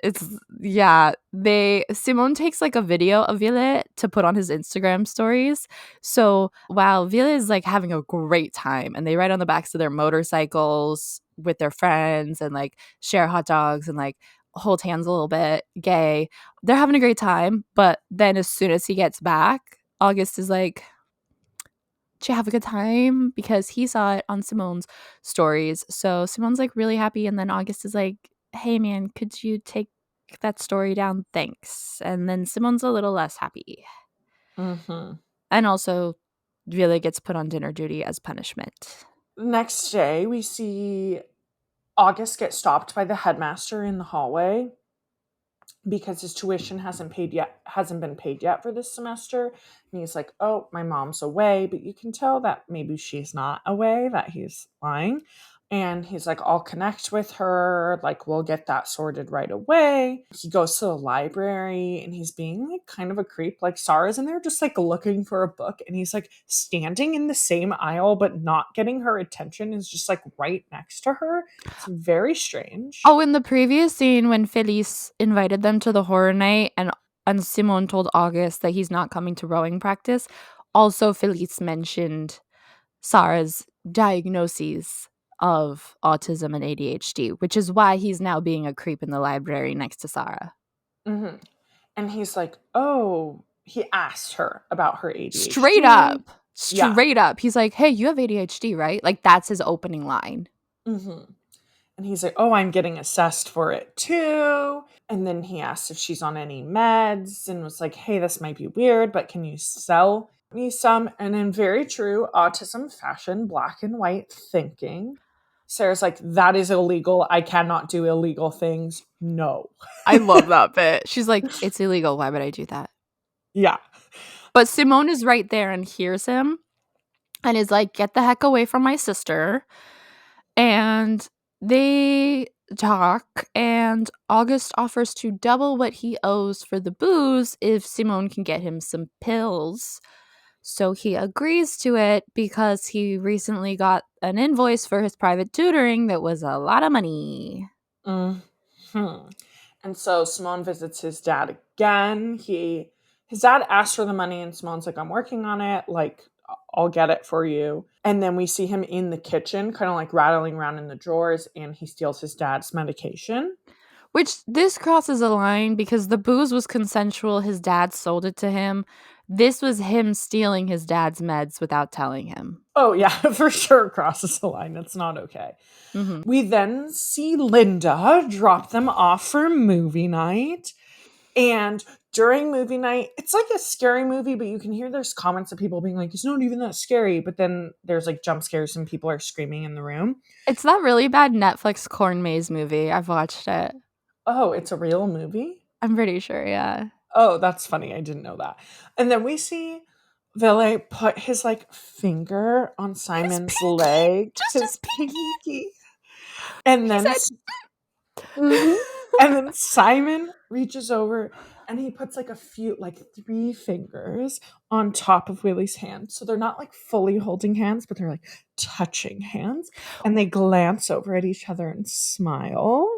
it's yeah, they Simone takes like a video of Ville to put on his Instagram stories. So while Ville is like having a great time and they ride on the backs of their motorcycles with their friends and like share hot dogs and like hold hands a little bit, gay. They're having a great time, but then as soon as he gets back, August is like, "Did you have a good time?" Because he saw it on Simone's stories. So Simone's like really happy, and then August is like, "Hey man, could you take that story down? Thanks." And then Simone's a little less happy. Mm-hmm. And also really gets put on dinner duty as punishment. Next day, we see August get stopped by the headmaster in the hallway because his tuition hasn't been paid yet for this semester. And he's like, "Oh, my mom's away," but you can tell that maybe she's not away, that he's lying. And he's like, "I'll connect with her, like we'll get that sorted right away." He goes to the library and he's being like kind of a creep. Like Sarah's in there just like looking for a book and he's like standing in the same aisle but not getting her attention, is just like right next to her. It's very strange. Oh, in the previous scene when Felice invited them to the horror night and Simone told August that he's not coming to rowing practice, also Felice mentioned Sarah's diagnoses of autism and ADHD, which is why he's now being a creep in the library next to Sarah. Mm-hmm. And he's like, "Oh," he asked her about her ADHD. Straight up. Yeah. Straight up. He's like, "Hey, you have ADHD, right?" Like, that's his opening line. Mm-hmm. And he's like, "Oh, I'm getting assessed for it too." And then he asked if she's on any meds and was like, "Hey, this might be weird, but can you sell me some?" And in very true autism fashion, black and white thinking, Sarah's like, "That is illegal. I cannot do illegal things. No." I love that bit. She's like, "It's illegal. Why would I do that?" Yeah. But Simone is right there and hears him and is like, "Get the heck away from my sister." And they talk, and August offers to double what he owes for the booze if Simone can get him some pills. So he agrees to it because he recently got an invoice for his private tutoring that was a lot of money. Mm-hmm. And so Simone visits his dad again. His dad asks for the money, and Simone's like, "I'm working on it. Like, I'll get it for you." And then we see him in the kitchen, kind of like rattling around in the drawers, and he steals his dad's medication. Which this crosses a line because the booze was consensual. His dad sold it to him. This was him stealing his dad's meds without telling him. Oh, yeah, for sure crosses the line. It's not okay. Mm-hmm. We then see Linda drop them off for movie night. And during movie night, it's like a scary movie, but you can hear there's comments of people being like, "It's not even that scary." But then there's like jump scares and people are screaming in the room. It's that really bad Netflix corn maze movie. I've watched it. Oh, it's a real movie? I'm pretty sure, yeah. Oh, that's funny. I didn't know that. And then we see Ville put his like finger on Simon's pinky! leg. Just His his pinky! pinky. And He then said, Mhm. And then Simon reaches over and he puts like like 3 fingers on top of Willie's hand. So they're not like fully holding hands, but they're like touching hands. And they glance over at each other and smile.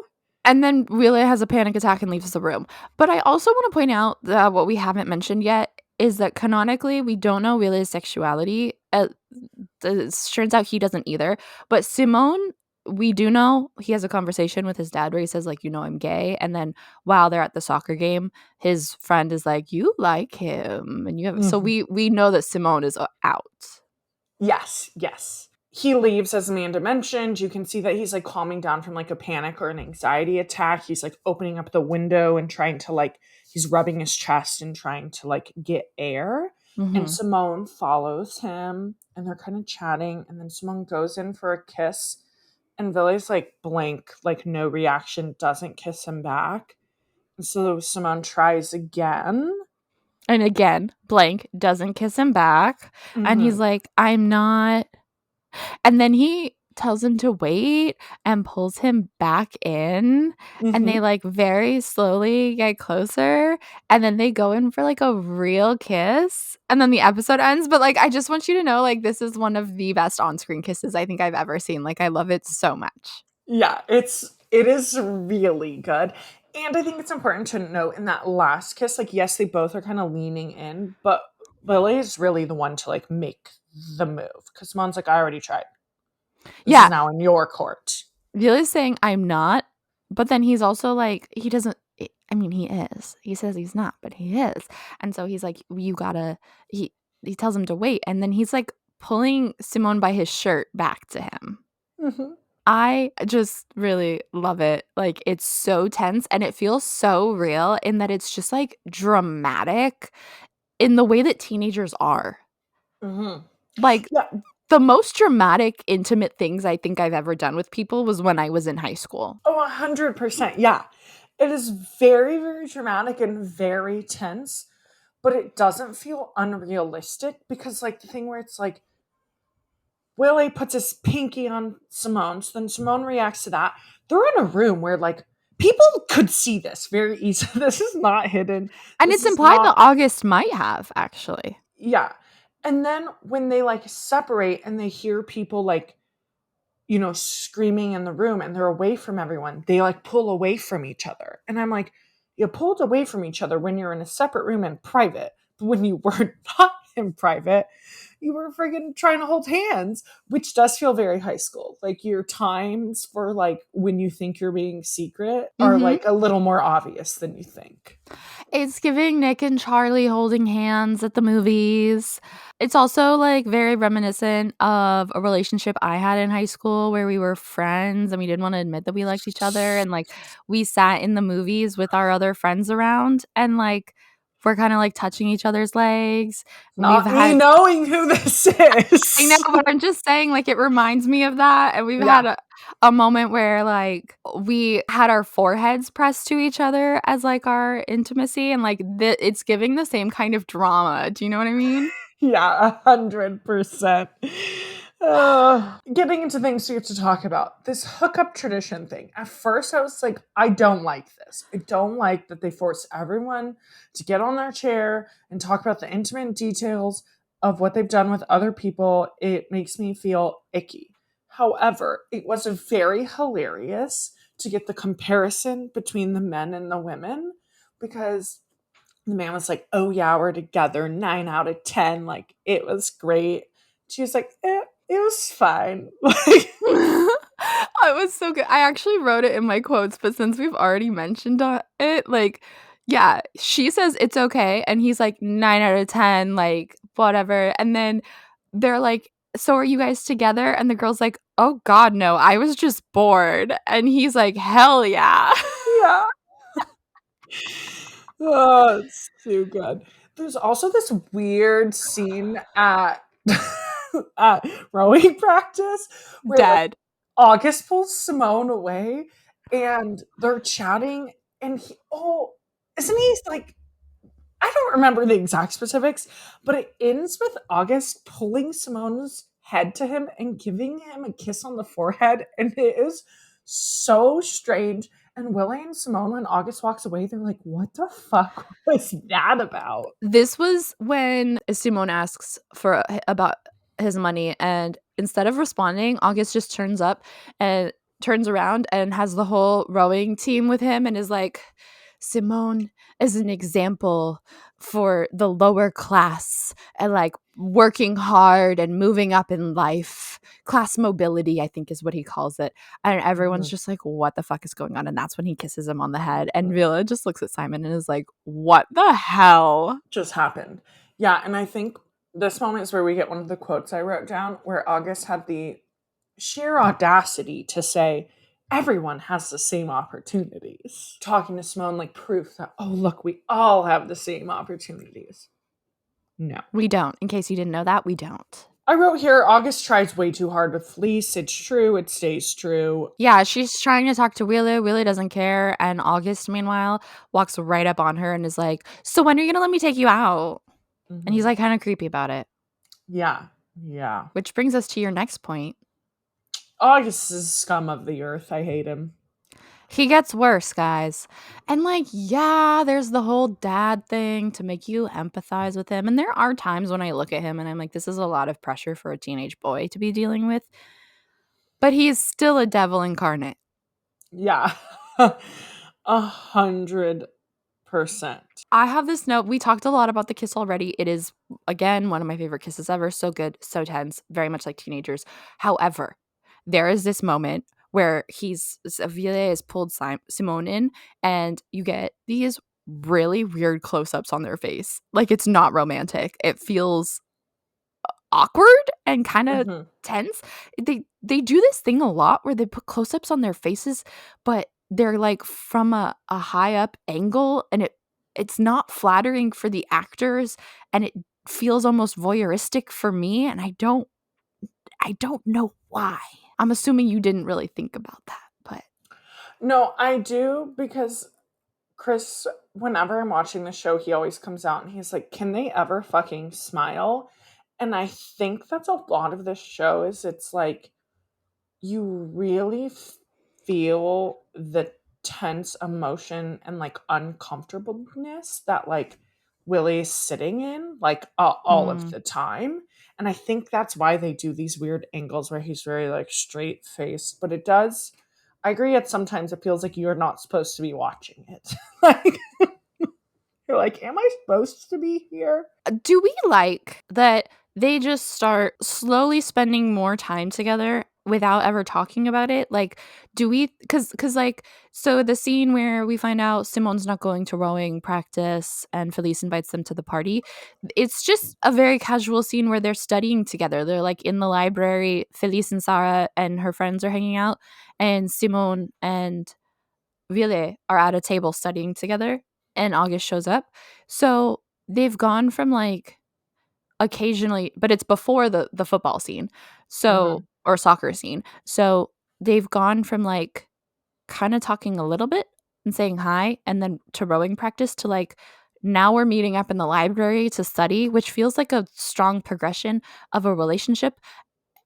and then Wheeler has a panic attack and leaves the room. But I also want to point out that what we haven't mentioned yet is that canonically, we don't know Wheeler's sexuality. It turns out he doesn't either. But Simone, we do know he has a conversation with his dad where he says, like, I'm gay. And then while they're at the soccer game, his friend is like, you like him. And you have, so Mhm. we know that Simone is out. Yes, yes. He leaves, as Amanda mentioned. You can see that he's like calming down from like a panic or an anxiety attack. He's like opening up the window and trying to like, he's rubbing his chest and trying to like get air. And Mm-hmm. Simone follows him and they're kind of chatting. And then Simone goes in for a kiss. And Ville's like blank, like no reaction, doesn't kiss him back. So Simone tries again. And again, blank doesn't kiss him back. And he's like, I'm not. And then he tells him to wait and pulls him back in. And they like very slowly get closer. And then they go in for like a real kiss. And then the episode ends. But like, I just want you to know, like, this is one of the best on-screen kisses I think I've ever seen. Like, I love it so much. Yeah, it is really good. And I think it's important to note in that last kiss, like, yes, they both are kind of leaning in, but Lily is really the one to like make the move. Because Simone's like, I already tried. This is now in your court. Lily's saying, I'm not. But then he's also like, he doesn't. I mean, he is. He says he's not, but he is. And so he's like, you gotta. He tells him to wait. And then he's like pulling Simone by his shirt back to him. I just really love it. Like, it's so tense and it feels so real in that it's just like dramatic in the way that teenagers are. Like, the most dramatic, intimate things I think I've ever done with people was when I was in high school. Oh, 100%. Yeah. It is very, very dramatic and very tense, but it doesn't feel unrealistic because, like, the thing where it's like, Willie puts his pinky on Simone, so then Simone reacts to that. They're in a room where, like, people could see this very easily. This is not hidden. And it's implied that August might have, actually. Yeah. And then when they, like, separate and they hear people, like, you know, screaming in the room and they're away from everyone, they, like, pull away from each other. And I'm like, you pulled away from each other when you're in a separate room in private. But when you were not in private, you were friggin' trying to hold hands, which does feel very high school. Like, your times for, like, when you think you're being secret are like a little more obvious than you think. It's giving Nick and Charlie holding hands at the movies. It's also like very reminiscent of a relationship I had in high school where we were friends and we didn't want to admit that we liked each other. And like, we sat in the movies with our other friends around and like, we're kind of like touching each other's legs. Not me knowing who this is. I know, but I'm just saying, like, it reminds me of that. And we've had a moment where, like, we had our foreheads pressed to each other as, like, our intimacy. And, like, it's giving the same kind of drama. Do you know what I mean? Yeah, 100%. Getting into things we have to talk about. This hookup tradition thing. At first, I was like, I don't like this. I don't like that they force everyone to get on their chair and talk about the intimate details of what they've done with other people. It makes me feel icky. However, it was very hilarious to get the comparison between the men and the women because the man was like, oh yeah, we're together, 9 out of 10. Like, it was great. She was like, it was fine. Like, it was so good. I actually wrote it in my quotes, but since we've already mentioned it, like, yeah, she says it's okay. And he's like, 9 out of 10, like, whatever. And then they're like, so are you guys together? And the girl's like, oh God, no, I was just bored. And he's like, hell yeah. Yeah. Oh, it's too good. There's also this weird scene at rowing practice where like, August pulls Simone away and they're chatting and isn't he like, I don't remember the exact specifics, but it ends with August pulling Simone's head to him and giving him a kiss on the forehead. And it is so strange. And Willie and Simone, when August walks away, they're like, what the fuck was that about? This was when Simone asks about his money. And instead of responding, August just turns around and has the whole rowing team with him and is like, Simone is an example for the lower class and like working hard and moving up in life. Class mobility, I think is what he calls it. And everyone's just like, what the fuck is going on? And that's when he kisses him on the head. And Vila just looks at Simon and is like, what the hell just happened? Yeah, and I think this moment is where we get one of the quotes I wrote down where August had the sheer audacity to say, everyone has the same opportunities. Talking to Simone like proof that, oh, look, we all have the same opportunities. No. We don't. In case you didn't know that, we don't. I wrote here, August tries way too hard with Felice. It's true. It stays true. Yeah, she's trying to talk to Wheeler. Wheeler doesn't care. And August, meanwhile, walks right up on her and is like, so when are you going to let me take you out? And he's like kind of creepy about it. Yeah. Yeah. Which brings us to your next point. August is scum of the earth. I hate him. He gets worse, guys. And like, yeah, there's the whole dad thing to make you empathize with him. And there are times when I look at him and I'm like, this is a lot of pressure for a teenage boy to be dealing with. But he's still a devil incarnate. Yeah. 100%. I have this note. We talked a lot about the kiss already. It is, again, one of my favorite kisses ever. So good, so tense, very much like teenagers. However, there is this moment where Ville has pulled Simone in, and you get these really weird close-ups on their face. Like, it's not romantic. It feels awkward and kind of tense. They do this thing a lot where they put close-ups on their faces, but they're like from a high up angle, and it's not flattering for the actors, and it feels almost voyeuristic for me, and I don't know why. I'm assuming you didn't really think about that, but No, I do, because Chris, whenever I'm watching the show, he always comes out and he's like, can they ever fucking smile? And I think that's a lot of this show is it's like you really feel the tense emotion and like uncomfortableness that like Willie's sitting in like all of the time. And I think that's why they do these weird angles where he's very like straight faced, but it does. I agree. At sometimes it feels like you're not supposed to be watching it. Like you're like, am I supposed to be here? do we like that they just start slowly spending more time together without ever talking about it? Like, do we, because like, so the scene where we find out Simone's not going to rowing practice and Felice invites them to the party, it's just a very casual scene where they're studying together. They're like in the library, Felice and Sarah and her friends are hanging out, and Simone and Ville are at a table studying together, and August shows up. So they've gone from like occasionally, but it's before the football scene. So or soccer scene. So they've gone from like kind of talking a little bit and saying hi and then to rowing practice to like now we're meeting up in the library to study, which feels like a strong progression of a relationship.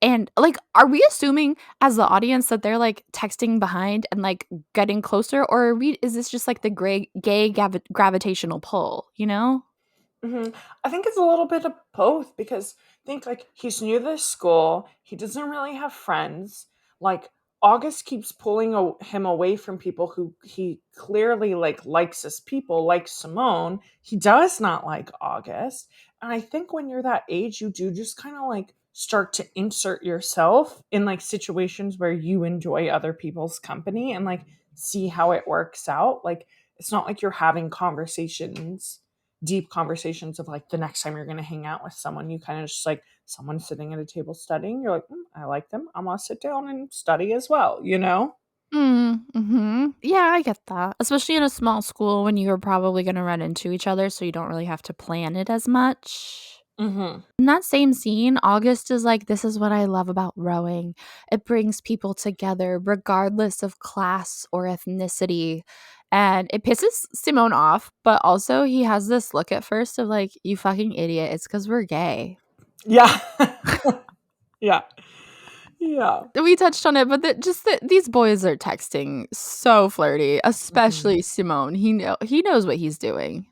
And like, are we assuming as the audience that they're like texting behind and like getting closer, or is this just like the gay gravitational pull, you know? I think it's a little bit of both because I think like he's new to this school. He doesn't really have friends. Like August keeps pulling him away from people who he clearly like likes as people, like Simone. He does not like August. And I think when you're that age, you do just kind of like start to insert yourself in like situations where you enjoy other people's company and like see how it works out. Like it's not like you're having deep conversations of like the next time you're going to hang out with someone. You kind of just like someone sitting at a table studying, you're like, I like them, I'm gonna sit down and study as well, you know? Yeah, I get that, especially in a small school when you're probably going to run into each other, so you don't really have to plan it as much. In that same scene, August is like, this is what I love about rowing. It brings people together regardless of class or ethnicity. And it pisses Simone off, but also he has this look at first of like, you fucking idiot, it's because we're gay. Yeah. Yeah. Yeah. We touched on it, but these boys are texting so flirty, especially Simone. He knows what he's doing.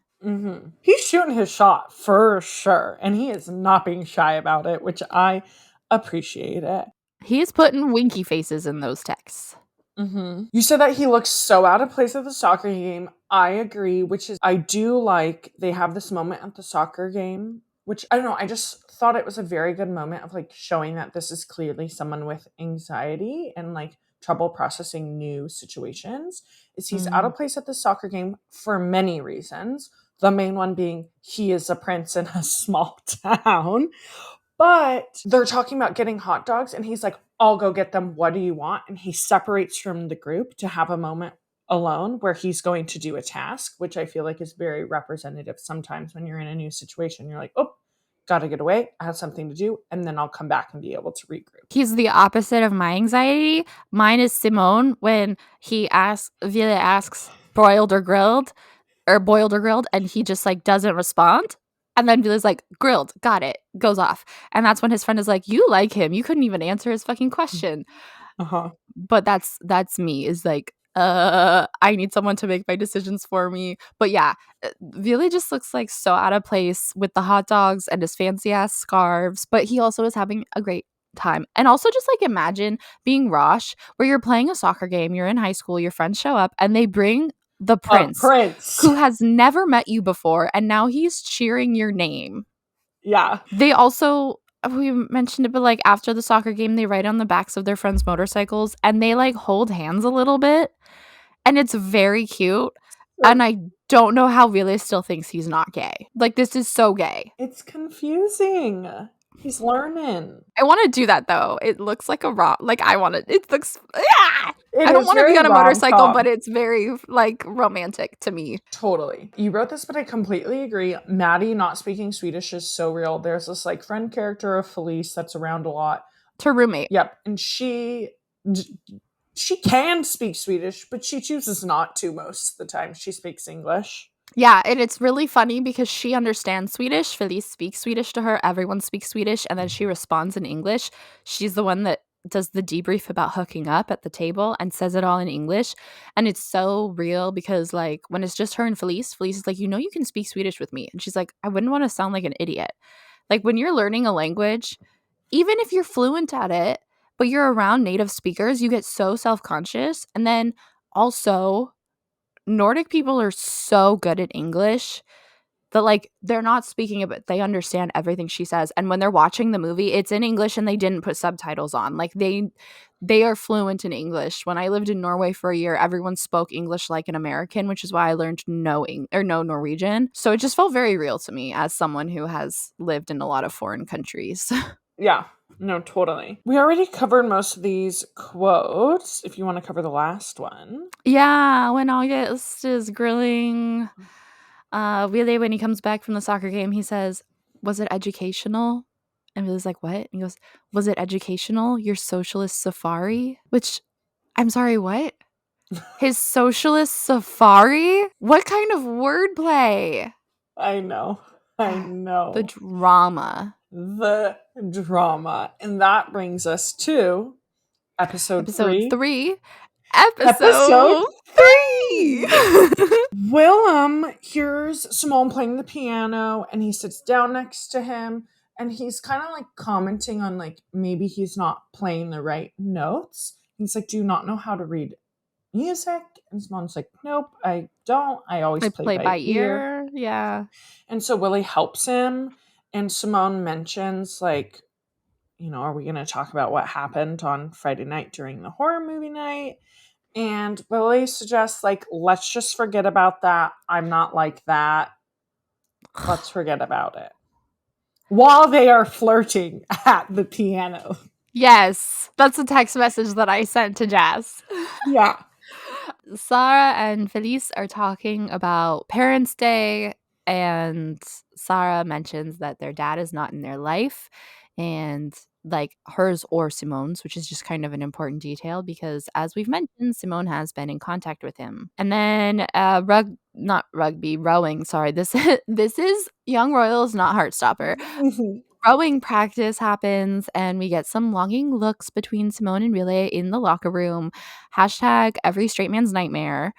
He's shooting his shot for sure, and he is not being shy about it, which I appreciate it. He's putting winky faces in those texts. You said that he looks so out of place at the soccer game. I agree, which is, I do like they have this moment at the soccer game, which I don't know. I just thought it was a very good moment of like showing that this is clearly someone with anxiety and like trouble processing new situations. Is he's out of place at the soccer game for many reasons. The main one being he is a prince in a small town. But they're talking about getting hot dogs, and he's like, I'll go get them. What do you want? And he separates from the group to have a moment alone where he's going to do a task, which I feel like is very representative sometimes when you're in a new situation. You're like, oh, gotta get away. I have something to do, and then I'll come back and be able to regroup. He's the opposite of my anxiety. Mine is Simone when Vila asks boiled or grilled, and he just like doesn't respond. And then Vila's like, grilled, got it, goes off. And that's when his friend is like, you like him. You couldn't even answer his fucking question. Uh-huh. But that's me, is like, I need someone to make my decisions for me. But yeah, Vila just looks like so out of place with the hot dogs and his fancy ass scarves. But he also is having a great time. And also just like imagine being Rosh, where you're playing a soccer game, you're in high school, your friends show up and they bring the prince who has never met you before, and now he's cheering your name. Yeah. They also, we mentioned it, but like after the soccer game, they ride on the backs of their friends' motorcycles and they like hold hands a little bit. And it's very cute. And I don't know how Vila still thinks he's not gay. Like, this is so gay. It's confusing. He's learning. I want to do that though. It looks like a rock. Like I want to. It looks. It I don't is want to very be on a motorcycle, rom-com. but it's very like romantic to me. Totally. You wrote this, but I completely agree. Maddie not speaking Swedish is so real. There's this like friend character of Felice that's around a lot. To roommate. Yep. And she can speak Swedish, but she chooses not to most of the time. She speaks English. Yeah, and it's really funny because she understands Swedish. Felice speaks Swedish to her. Everyone speaks Swedish, and then she responds in English. She's the one that does the debrief about hooking up at the table and says it all in English. And it's so real because, like, when it's just her and Felice is like, you can speak Swedish with me. And she's like, I wouldn't want to sound like an idiot. Like, when you're learning a language, even if you're fluent at it, but you're around native speakers, you get so self-conscious. And then also, Nordic people are so good at English that like they're not speaking it, but they understand everything she says. And when they're watching the movie, it's in English and they didn't put subtitles on. Like they are fluent in English. When I lived in Norway for a year, everyone spoke English like an American, which is why I learned no Norwegian. So it just felt very real to me as someone who has lived in a lot of foreign countries. Yeah. No, totally. We already covered most of these quotes. If you want to cover the last one. Yeah, when August is grilling Wheelie, when he comes back from the soccer game, he says, was it educational? And Wheelie's like, what? And he goes, was it educational? Your socialist safari? Which, I'm sorry, what? His socialist safari? What kind of wordplay? I know. The drama. The drama. And that brings us to episode 3. Episode 3! Willem hears Simone playing the piano and he sits down next to him and he's kind of like commenting on like maybe he's not playing the right notes. He's like, do you not know how to read music? And Simone's like, nope, I don't. I always play by ear. Yeah. And so Willie helps him and Simone mentions like, are we going to talk about what happened on Friday night during the horror movie night? And Willie suggests, like, let's just forget about that. I'm not like that. Let's forget about it. While they are flirting at the piano. Yes. That's a text message that I sent to Jazz. Yeah. Sarah and Felice are talking about Parents' Day, and Sarah mentions that their dad is not in their life, and like hers or Simone's, which is just kind of an important detail because, as we've mentioned, Simone has been in contact with him. And then rowing. Sorry, this is Young Royals, not Heartstopper. Rowing practice happens and we get some longing looks between Simone and Rile in the locker room. Hashtag every straight man's nightmare.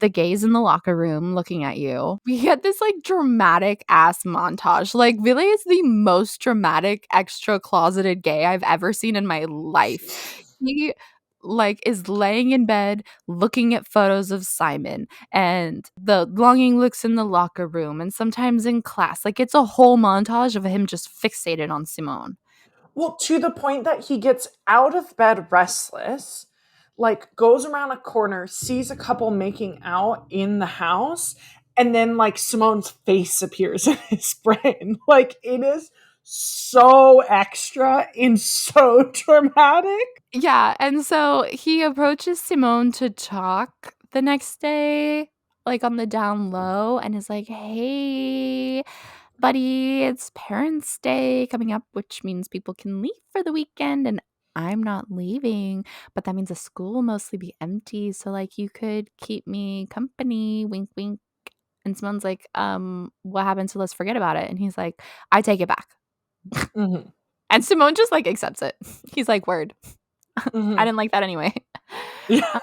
The gays in the locker room looking at you. We get this like dramatic ass montage. Like Rile is the most dramatic extra closeted gay I've ever seen in my life. He like is laying in bed looking at photos of Simon and the longing looks in the locker room and sometimes in class. Like it's a whole montage of him just fixated on Simone. Well, to the point that he gets out of bed restless, like goes around a corner, sees a couple making out in the house, and then like Simone's face appears in his brain. Like it is so extra and so dramatic. Yeah, and so he approaches Simone to talk the next day, like on the down low, and is like, hey, buddy, it's Parents' Day coming up, which means people can leave for the weekend, and I'm not leaving, but that means the school will mostly be empty, so, like, you could keep me company, wink, wink. And Simone's like, what happened to let's forget about it? And he's like, I take it back. Mhm. And Simone just, like, accepts it. He's like, word. I Mhm. didn't like that anyway. Yeah.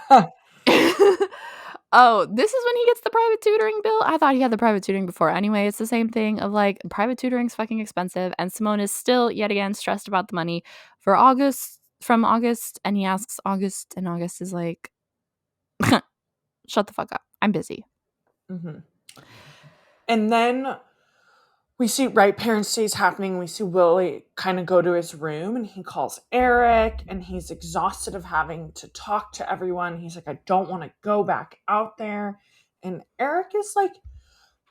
Oh, this is when he gets the private tutoring bill? I thought he had the private tutoring before. Anyway, it's the same thing of, like, private tutoring's fucking expensive, and Simone is still, yet again, stressed about the money from August, and he asks August, and August is like, shut the fuck up. I'm busy. Mhm. And then we see Parents' Day is happening. We see Willie kind of go to his room and he calls Eric and he's exhausted of having to talk to everyone. He's like, I don't want to go back out there. And Eric is like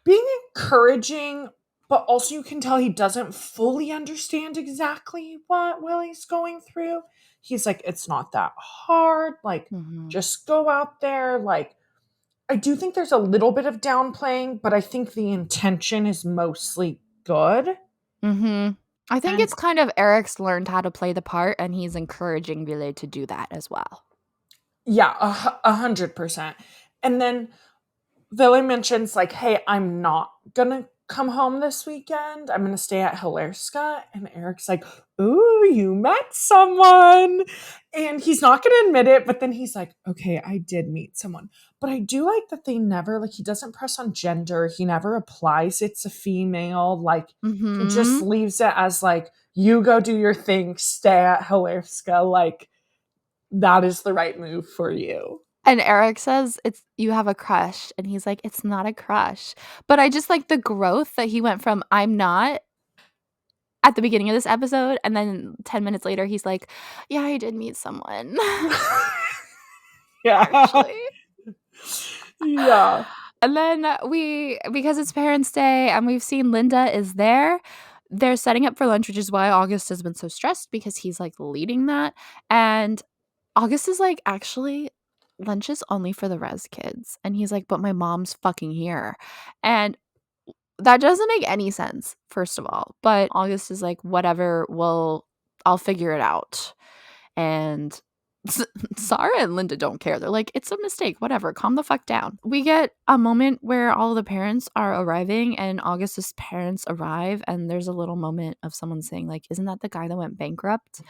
being encouraging, but also you can tell he doesn't fully understand exactly what Willie's going through. He's like, it's not that hard. Like, Mhm. just go out there. Like, I do think there's a little bit of downplaying, but I think the intention is mostly good. Mhm. I think And it's kind of Eric's learned how to play the part, and he's encouraging Relay to do that as well. yeah, 100%. And then Billy mentions, like, hey, I'm not gonna come home this weekend. I'm gonna stay at Hillerska. And Eric's like, ooh, you met someone. And he's not gonna admit it, but then he's like, okay, I did meet someone. But I do like that they never, like, he doesn't press on gender. He never applies it's a female. Like, he just Mhm. leaves it as, like, you go do your thing, stay at Hillerska. Like, that is the right move for you. And Eric says, "It's you have a crush," and he's like, "It's not a crush." But I just like the growth that he went from, "I'm not," at the beginning of this episode, and then 10 minutes later, he's like, "Yeah, I did meet someone." Yeah. Actually. Yeah. And then because it's Parents' Day and we've seen Linda is there, they're setting up for lunch, which is why August has been so stressed because he's, like, leading that, and August is like, "Actually, lunch is only for the res kids," and he's like, "But my mom's fucking here," and that doesn't make any sense, first of all, but August is like, "Whatever, I'll figure it out," and Sarah and Linda don't care. They're like, "It's a mistake, whatever, calm the fuck down." We get a moment where all of the parents are arriving and August's parents arrive, and there's a little moment of someone saying, like, "Isn't that the guy that went bankrupt?"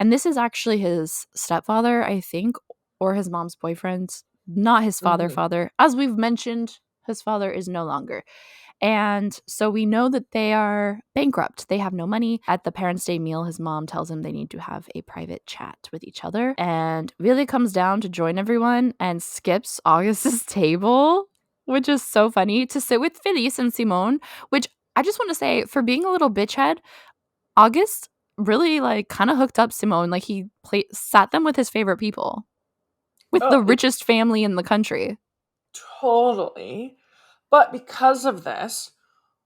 And this is actually his stepfather, I think, or his mom's boyfriend, not his Mhm. father. As we've mentioned, his father is no longer. And so we know that they are bankrupt. They have no money. At the Parents' Day meal, his mom tells him they need to have a private chat with each other. And really comes down to join everyone and skips August's table, which is so funny, to sit with Felice and Simone, which I just want to say, for being a little bitch head, August really like kind of hooked up Simone. Like he sat them with his favorite people, with Oh, the richest family in the country. totally. But because of this,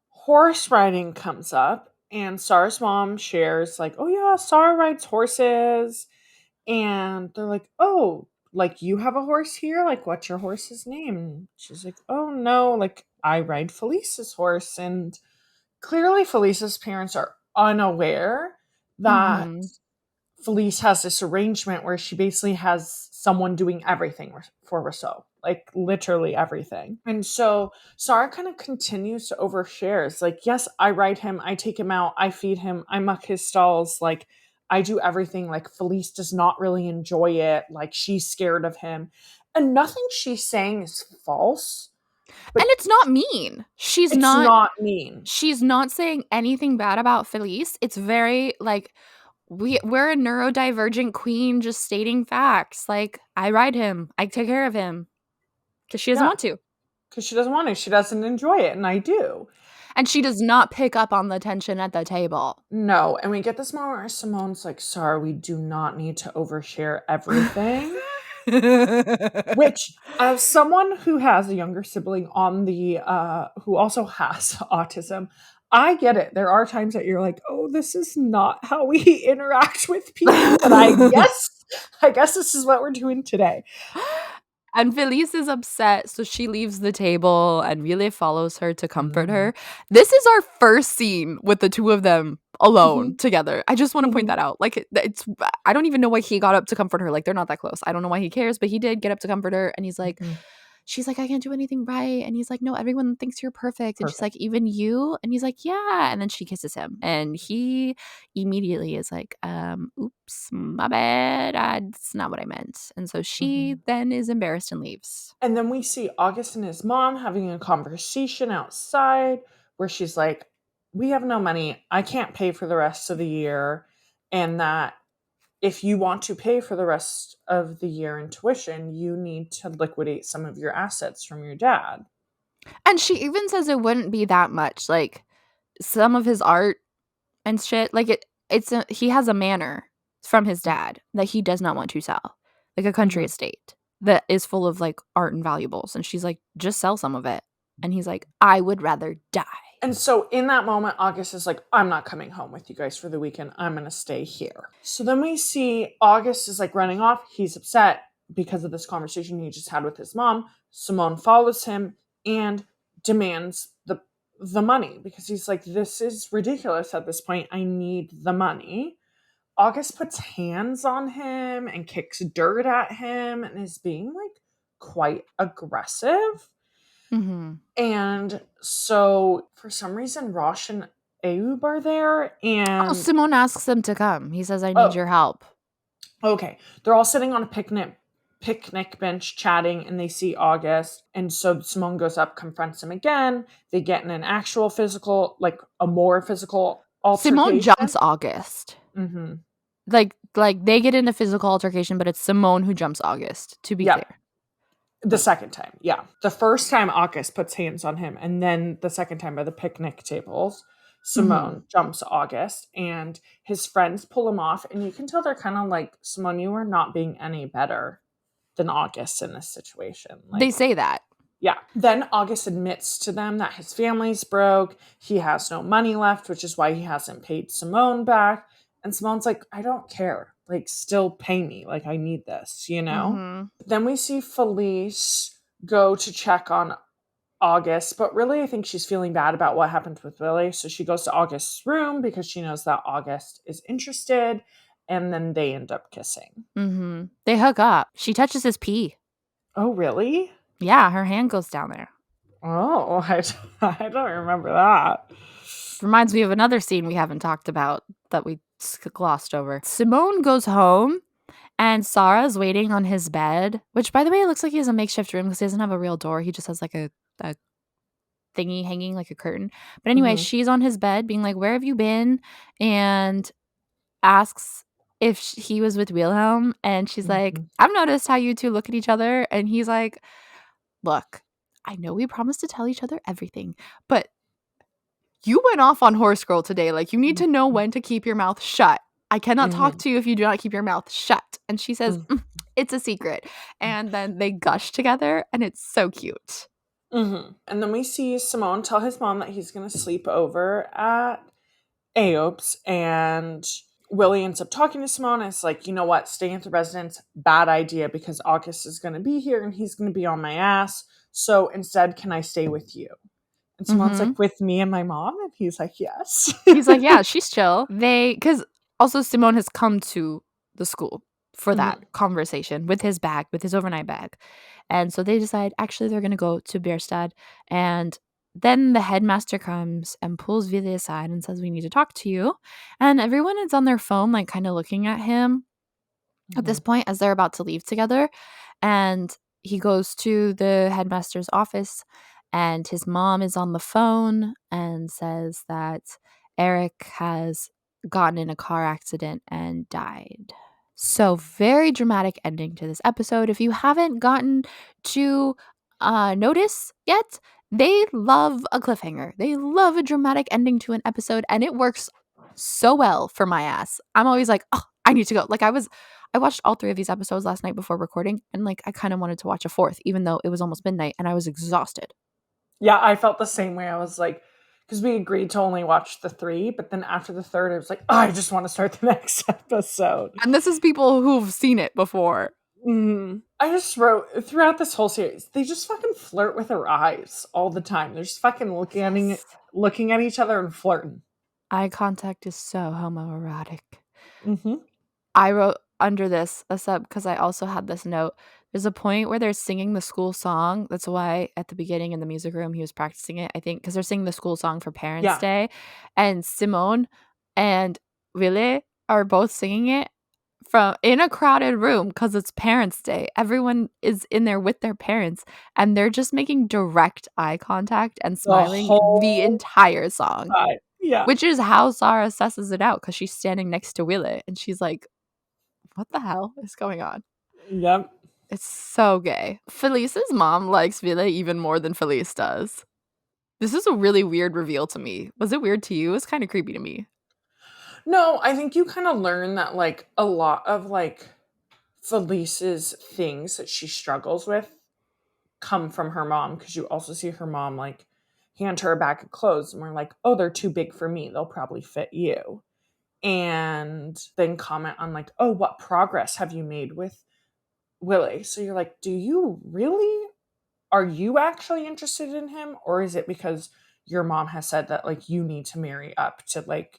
horse riding comes up, and Sarah's mom shares, like, oh, yeah, Sarah rides horses. And they're like, oh, like, you have a horse here? Like, what's your horse's name? And she's like, oh, no, like, I ride Felice's horse. And clearly, Felice's parents are unaware that Mm-hmm. Felice has this arrangement where she basically has someone doing everything for Rousseau, like literally everything. And so Sarah kind of continues to overshare. It's like, yes, I ride him, I take him out, I feed him, I muck his stalls, like I do everything. Like Felice does not really enjoy it, like she's scared of him. And nothing she's saying is false, And but it's not mean. it's not mean. She's not saying anything bad about Felice. It's very like we're a neurodivergent queen just stating facts. Like I ride him, I take care of him because she doesn't Yeah, want to, because she doesn't want to. She doesn't enjoy it, and I do. and she does not pick up on the tension at the table. No, and we get this moment where Simone's like, sorry, we do not need to overshare everything. Which, as someone who has a younger sibling on the who also has autism, I get it. There are times that you're like, oh, this is not how we interact with people, but I guess this is what we're doing today. And Felice is upset, so she leaves the table and Rile follows her to comfort her. This is our first scene with the two of them alone together. I just want to point that out. Like, it's I don't even know why he got up to comfort her. Like, they're not that close. I don't know why he cares, but he did get up to comfort her, and he's like, she's like, I can't do anything right. And he's like, no, everyone thinks you're perfect. And she's like, even you? And he's like, yeah. And then she kisses him. And he immediately is like, oops, my bad. That's not what I meant. And so she then is embarrassed and leaves. And then we see August and his mom having a conversation outside where she's like, we have no money. I can't pay for the rest of the year. And that if you want to pay for the rest of the year in tuition, you need to liquidate some of your assets from your dad. And she even says it wouldn't be that much. Like, some of his art and shit, like he has a manor from his dad that he does not want to sell. Like a country estate that is full of like art and valuables. And she's like, just sell some of it. And he's like, I would rather die. And so in that moment, August is like, I'm not coming home with you guys for the weekend. I'm going to stay here. So then we see August is like running off. He's upset because of this conversation he just had with his mom. Simone follows him and demands the money because he's like, this is ridiculous at this point. I need the money. August puts hands on him and kicks dirt at him and is being like quite aggressive. And so for some reason, Rosh and Ayoub are there, and Simone asks them to come. He says, I need your help. Okay. They're all sitting on a picnic bench chatting, and they see August. And so Simone goes up, confronts him again. They get in an actual physical, like a more physical altercation. Simone jumps August. Like they get in a physical altercation, but it's Simone who jumps August, to be clear. The second time, yeah. The first time August puts hands on him, and then the second time by the picnic tables, Simone jumps August, and his friends pull him off, and you can tell they're kind of like, Simone, you are not being any better than August in this situation. Like, they say that. Yeah. Then August admits to them that his family's broke. He has no money left, which is why he hasn't paid Simone back. And Simone's like, I don't care. Like, still pay me. Like, I need this, you know? Then we see Felice go to check on August, but really I think she's feeling bad about what happened with Willie. So she goes to August's room because she knows that August is interested, and then they end up kissing. They hook up. She touches his pee. Oh, really? Yeah, her hand goes down there. Oh, I don't remember that. Reminds me of another scene we haven't talked about that we glossed over. Simone goes home and Sarah's waiting on his bed, which, by the way, it looks like he has a makeshift room because he doesn't have a real door. He just has like a thingy hanging, like a curtain. But anyway, she's on his bed being like, where have you been? And asks if he was with Wilhelm. And she's like, I've noticed how you two look at each other. And he's like, look, I know we promised to tell each other everything, but you went off on Horse Girl today. Like, you need to know when to keep your mouth shut. I cannot talk to you if you do not keep your mouth shut. And she says, it's a secret. And then they gush together, and it's so cute. And then we see Simone tell his mom that he's going to sleep over at Ayoub's, and Willie ends up talking to Simone, and it's like, you know what, staying at the residence, bad idea, because August is going to be here, and he's going to be on my ass. So instead, can I stay with you? And Simone's like, with me and my mom? And he's like, yes. He's like, yeah, she's chill. Because also Simone has come to the school for that conversation with his bag, with his overnight bag. And so they decide, actually, they're going to go to Bierstadt. And then the headmaster comes and pulls Willy aside and says, we need to talk to you. And everyone is on their phone, like kind of looking at him at this point as they're about to leave together. And he goes to the headmaster's office, and his mom is on the phone and says that Eric has gotten in a car accident and died. So very dramatic ending to this episode. If you haven't gotten to notice yet, they love a cliffhanger. They love a dramatic ending to an episode, and it works so well for my ass. I'm always like, oh, I need to go. Like, I watched all 3 of these episodes last night before recording, and like I kind of wanted to watch a 4th, even though it was almost midnight and I was exhausted. Yeah, I felt the same way. I was like, because we agreed to only watch the 3, but then after the 3rd, I was like, oh, I just want to start the next episode. And this is people who've seen it before. I just wrote throughout this whole series, they just fucking flirt with their eyes all the time. They're just fucking Yes. looking at each other and flirting. Eye contact is so homoerotic. Mm-hmm. I wrote under this a sub because I also had this note. There's a point where they're singing the school song. That's why at the beginning in the music room he was practicing it, I think, because they're singing the school song for Parents' Yeah. Day. And Simone and Wille are both singing it from in a crowded room because it's Parents' Day. Everyone is in there with their parents, and they're just making direct eye contact and The smiling the whole entire song, time. Yeah. which is how Sarah assesses it out because she's standing next to Wille and she's like, what the hell is going on? Yep. It's so gay. Felice's mom likes Villa even more than Felice does. This is a really weird reveal to me. Was it weird to you? It was kind of creepy to me. No, I think you kind of learn that like a lot of like Felice's things that she struggles with come from her mom, because you also see her mom like hand her a bag of clothes and we're like, oh, they're too big for me. They'll probably fit you. And then comment on like, oh, what progress have you made with Willie? So you're like, do you really? Are you actually interested in him? Or is it because your mom has said that like you need to marry up to like,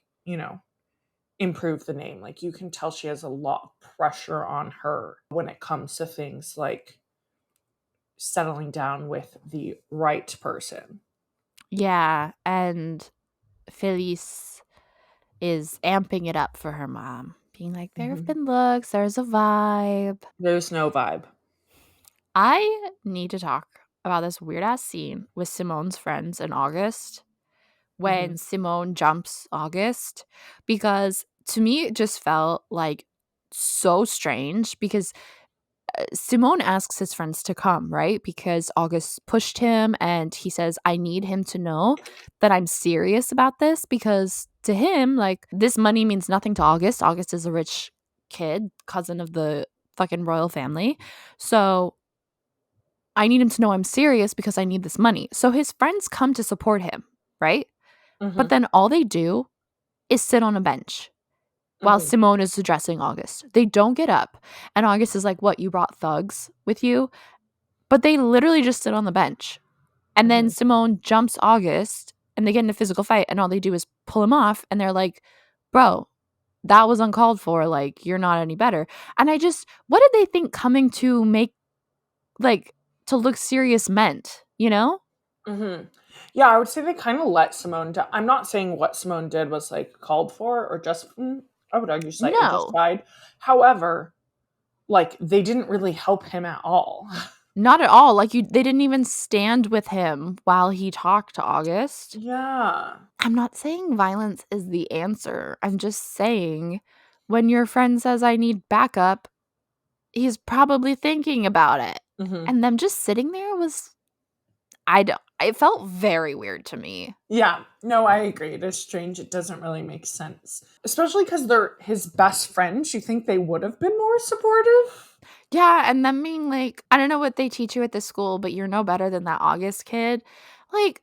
improve the name? Like you can tell she has a lot of pressure on her when it comes to things like settling down with the right person. Yeah, and Felice is amping it up for her mom, being like, there have Mhm. been looks, there's a vibe. There's no vibe. I need to talk about this weird ass scene with Simone's friends in August Mhm. when Simone jumps August, because to me it just felt like so strange because Simone asks his friends to come, right? Because August pushed him and he says, I need him to know that I'm serious about this, because to him, like, this money means nothing to August. August is a rich kid, cousin of the fucking royal family. So I need him to know I'm serious because I need this money. So his friends come to support him, right? But Mhm. then all they do is sit on a bench while Mhm. Simone is addressing August. They don't get up. And August is like, what, you brought thugs with you? But they literally just sit on the bench. And then Mhm. Simone jumps August and they get in a physical fight and all they do is pull him off and they're like, bro, that was uncalled for. Like, you're not any better. And what did they think coming to make, like, to look serious meant, you know? Mhm. Yeah, I would say they kind of let Simone do- I'm not saying what Simone did was like called for or just I would argue slightly No, justified. However, like they didn't really help him at all. not at all. Like, they didn't even stand with him while he talked to August. Yeah. I'm not saying violence is the answer. I'm just saying when your friend says, I need backup, he's probably thinking about it. Mhm. And them just sitting there was, I don't, it felt very weird to me. Yeah, no, I agree. It is strange. It doesn't really make sense, especially because they're his best friends. You think they would have been more supportive? Yeah, and them being like, I don't know what they teach you at this school, but you're no better than that August kid. Like,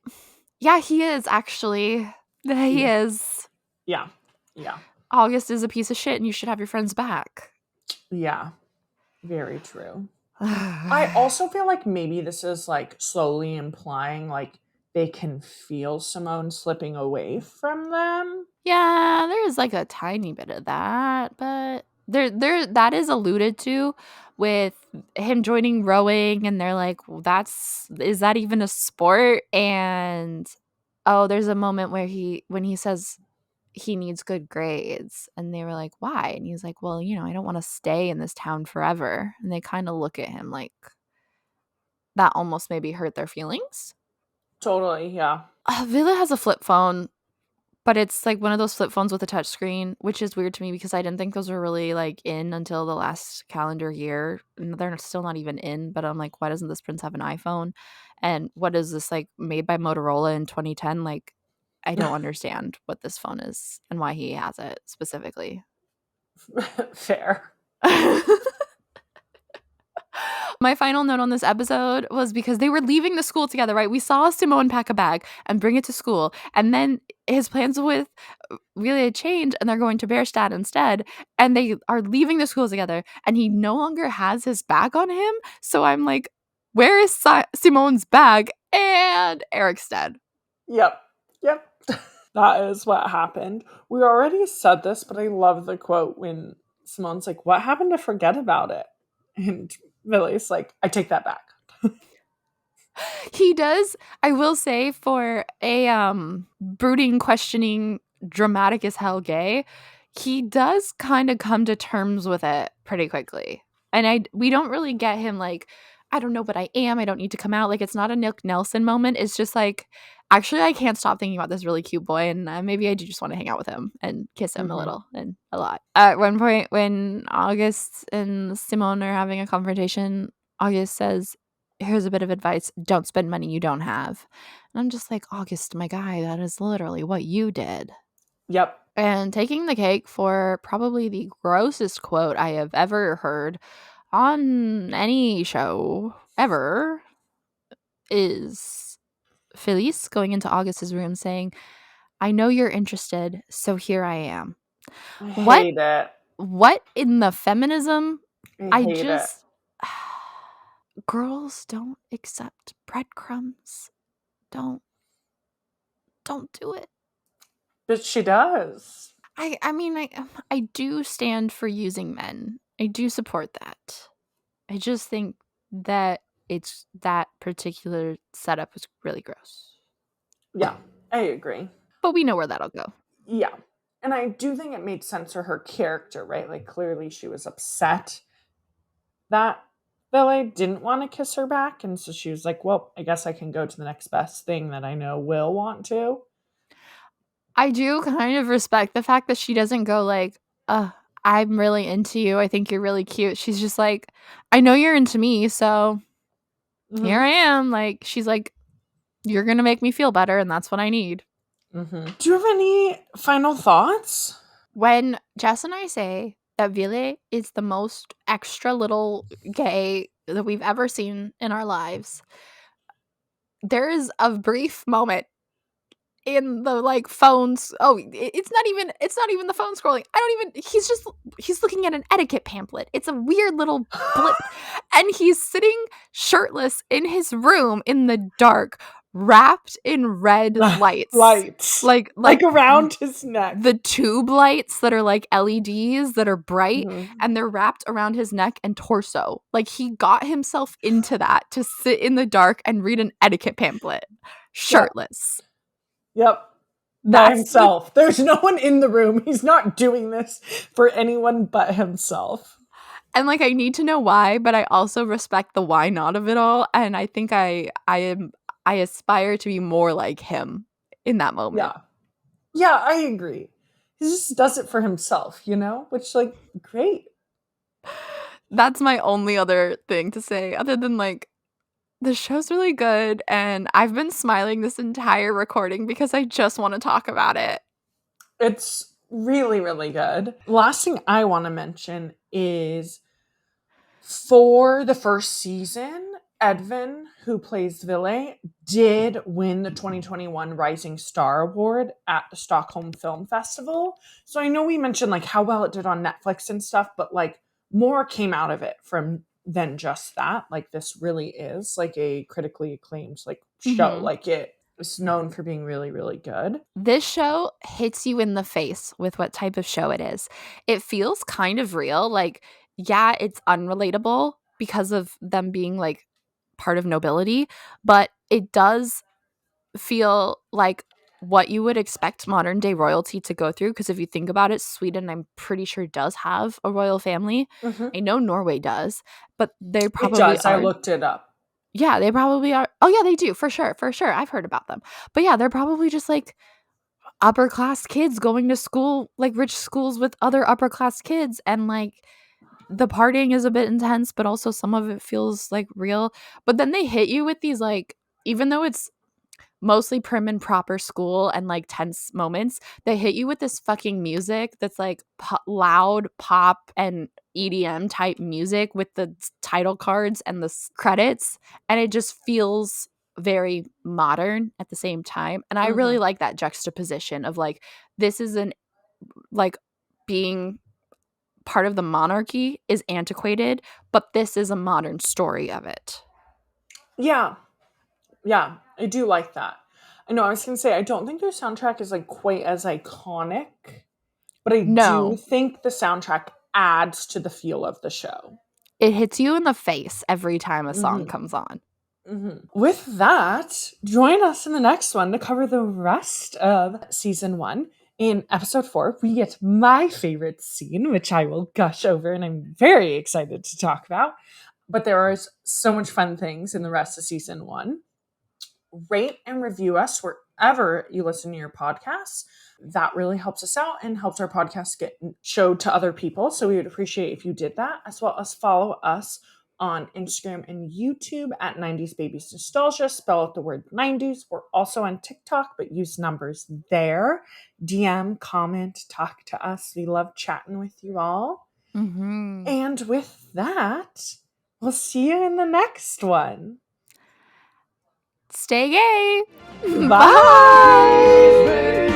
yeah, he is actually. He Yeah, is. yeah, yeah, August is a piece of shit and you should have your friends back. yeah. Very true. I also feel like maybe this is like slowly implying like they can feel Simone slipping away from them. Yeah, there's like a tiny bit of that, but there that is alluded to with him joining rowing and they're like, well, that's is that even a sport? And oh, there's a moment where when he says he needs good grades and they were like, why? And he's like, well, I don't want to stay in this town forever. And they kind of look at him like that almost maybe hurt their feelings. Totally, yeah. Villa has a flip phone. But it's, like, one of those flip phones with a touch screen, which is weird to me because I didn't think those were really, like, in until the last calendar year, and they're still not even in, but I'm like, "Why doesn't this prince have an iPhone?" And what is this, like, made by Motorola in 2010? Like, I don't understand what this phone is and why he has it specifically. Fair. My final note on this episode was because they were leaving the school together, right? We saw Simone pack a bag and bring it to school, and then his plans with really change, and they're going to Bärstadt instead, and they are leaving the school together, and he no longer has his bag on him. So I'm like, where is Simone's bag? And Eric's dead. Yep. That is what happened. We already said this, but I love the quote when Simone's like, what happened to forget about it? And Billy's like, I take that back. He does, I will say, for a brooding, questioning, dramatic as hell gay, he does kind of come to terms with it pretty quickly. And we don't really get him like, I don't know what I am, I don't need to come out. Like, it's not a Nick Nelson moment. It's just like, actually, I can't stop thinking about this really cute boy, and maybe I do just want to hang out with him and kiss him a little and a lot. At one point, when August and Simone are having a confrontation, August says, here's a bit of advice: don't spend money you don't have. And I'm just like, August, my guy, that is literally what you did. Yep. And taking the cake for probably the grossest quote I have ever heard on any show ever is Felice going into August's room saying, I know you're interested, so here I am. I hate it. What in the feminism? I hate it. Girls don't accept breadcrumbs. Don't do it. But she does. I mean, I do stand for using men. I do support that. I just think that it's that particular setup is really gross. Yeah, I agree. But we know where that'll go. Yeah. And I do think it made sense for her character, right? Like, clearly she was upset that Billy didn't want to kiss her back. And so she was like, well, I guess I can go to the next best thing that I know will want to. I do kind of respect the fact that she doesn't go like, I'm really into you, I think you're really cute. She's just like, I know you're into me, so here I am. Like, she's like, you're gonna make me feel better, and that's what I need. Do you have any final thoughts? When Jess and I say that Ville is the most extra little gay that we've ever seen in our lives, there is a brief moment in the like phones. It's not even the phone scrolling. He's looking at an etiquette pamphlet. It's a weird little blip. And he's sitting shirtless in his room in the dark, wrapped in red lights. Like around his neck. The tube lights that are like LEDs that are bright, and they're wrapped around his neck and torso. Like, he got himself into that to sit in the dark and read an etiquette pamphlet shirtless. Yep. By himself. There's no one in the room. He's not doing this for anyone but himself. And like, I need to know why, but I also respect the why not of it all. And I think I aspire to be more like him in that moment. Yeah, I agree. He just does it for himself, which, like, great. That's my only other thing to say, other than like, the show's really good, and I've been smiling this entire recording because I just want to talk about it. It's really, really good. Last thing I want to mention is, for the first season, Edvin, who plays Ville, did win the 2021 Rising Star Award at the Stockholm Film Festival. So I know we mentioned like how well it did on Netflix and stuff, but like more came out of it than just that. Like, this really is like a critically acclaimed like show. Like, it is known for being really, really good. This show hits you in the face with what type of show it is. It feels kind of real. Like, yeah, it's unrelatable because of them being like part of nobility, but it does feel like what you would expect modern day royalty to go through. Because if you think about it, Sweden, I'm pretty sure, does have a royal family. I know Norway does, but they probably are. I looked it up. Yeah, they probably are. Oh yeah, they do, for sure. I've heard about them. But yeah, they're probably just like upper class kids going to school, like rich schools with other upper class kids, and like the partying is a bit intense, but also some of it feels like real. But then they hit you with these like, even though it's mostly prim and proper school and like tense moments, they hit you with this fucking music that's like loud pop and EDM type music with the title cards and the credits, and it just feels very modern at the same time. And I really like that juxtaposition of like, this is an like being part of the monarchy is antiquated, but this is a modern story of it. Yeah. Yeah, I do like that. I know, I was going to say, I don't think their soundtrack is like quite as iconic, but I do No, think the soundtrack adds to the feel of the show. it hits you in the face every time a song Mhm. comes on. With that, join us in the next one to cover the rest of season 1. In episode 4, we get my favorite scene, which I will gush over and I'm very excited to talk about. But there are so much fun things in the rest of season 1. Rate and review us wherever you listen to your podcasts. That really helps us out and helps our podcast get showed to other people. So we would appreciate if you did that, as well as follow us on Instagram and YouTube at 90s Babies Nostalgia. Spell out the word 90s. We're also on TikTok, but use numbers there. DM, comment, talk to us. We love chatting with you all. Mm-hmm. And with that, we'll see you in the next one. Stay gay. Bye.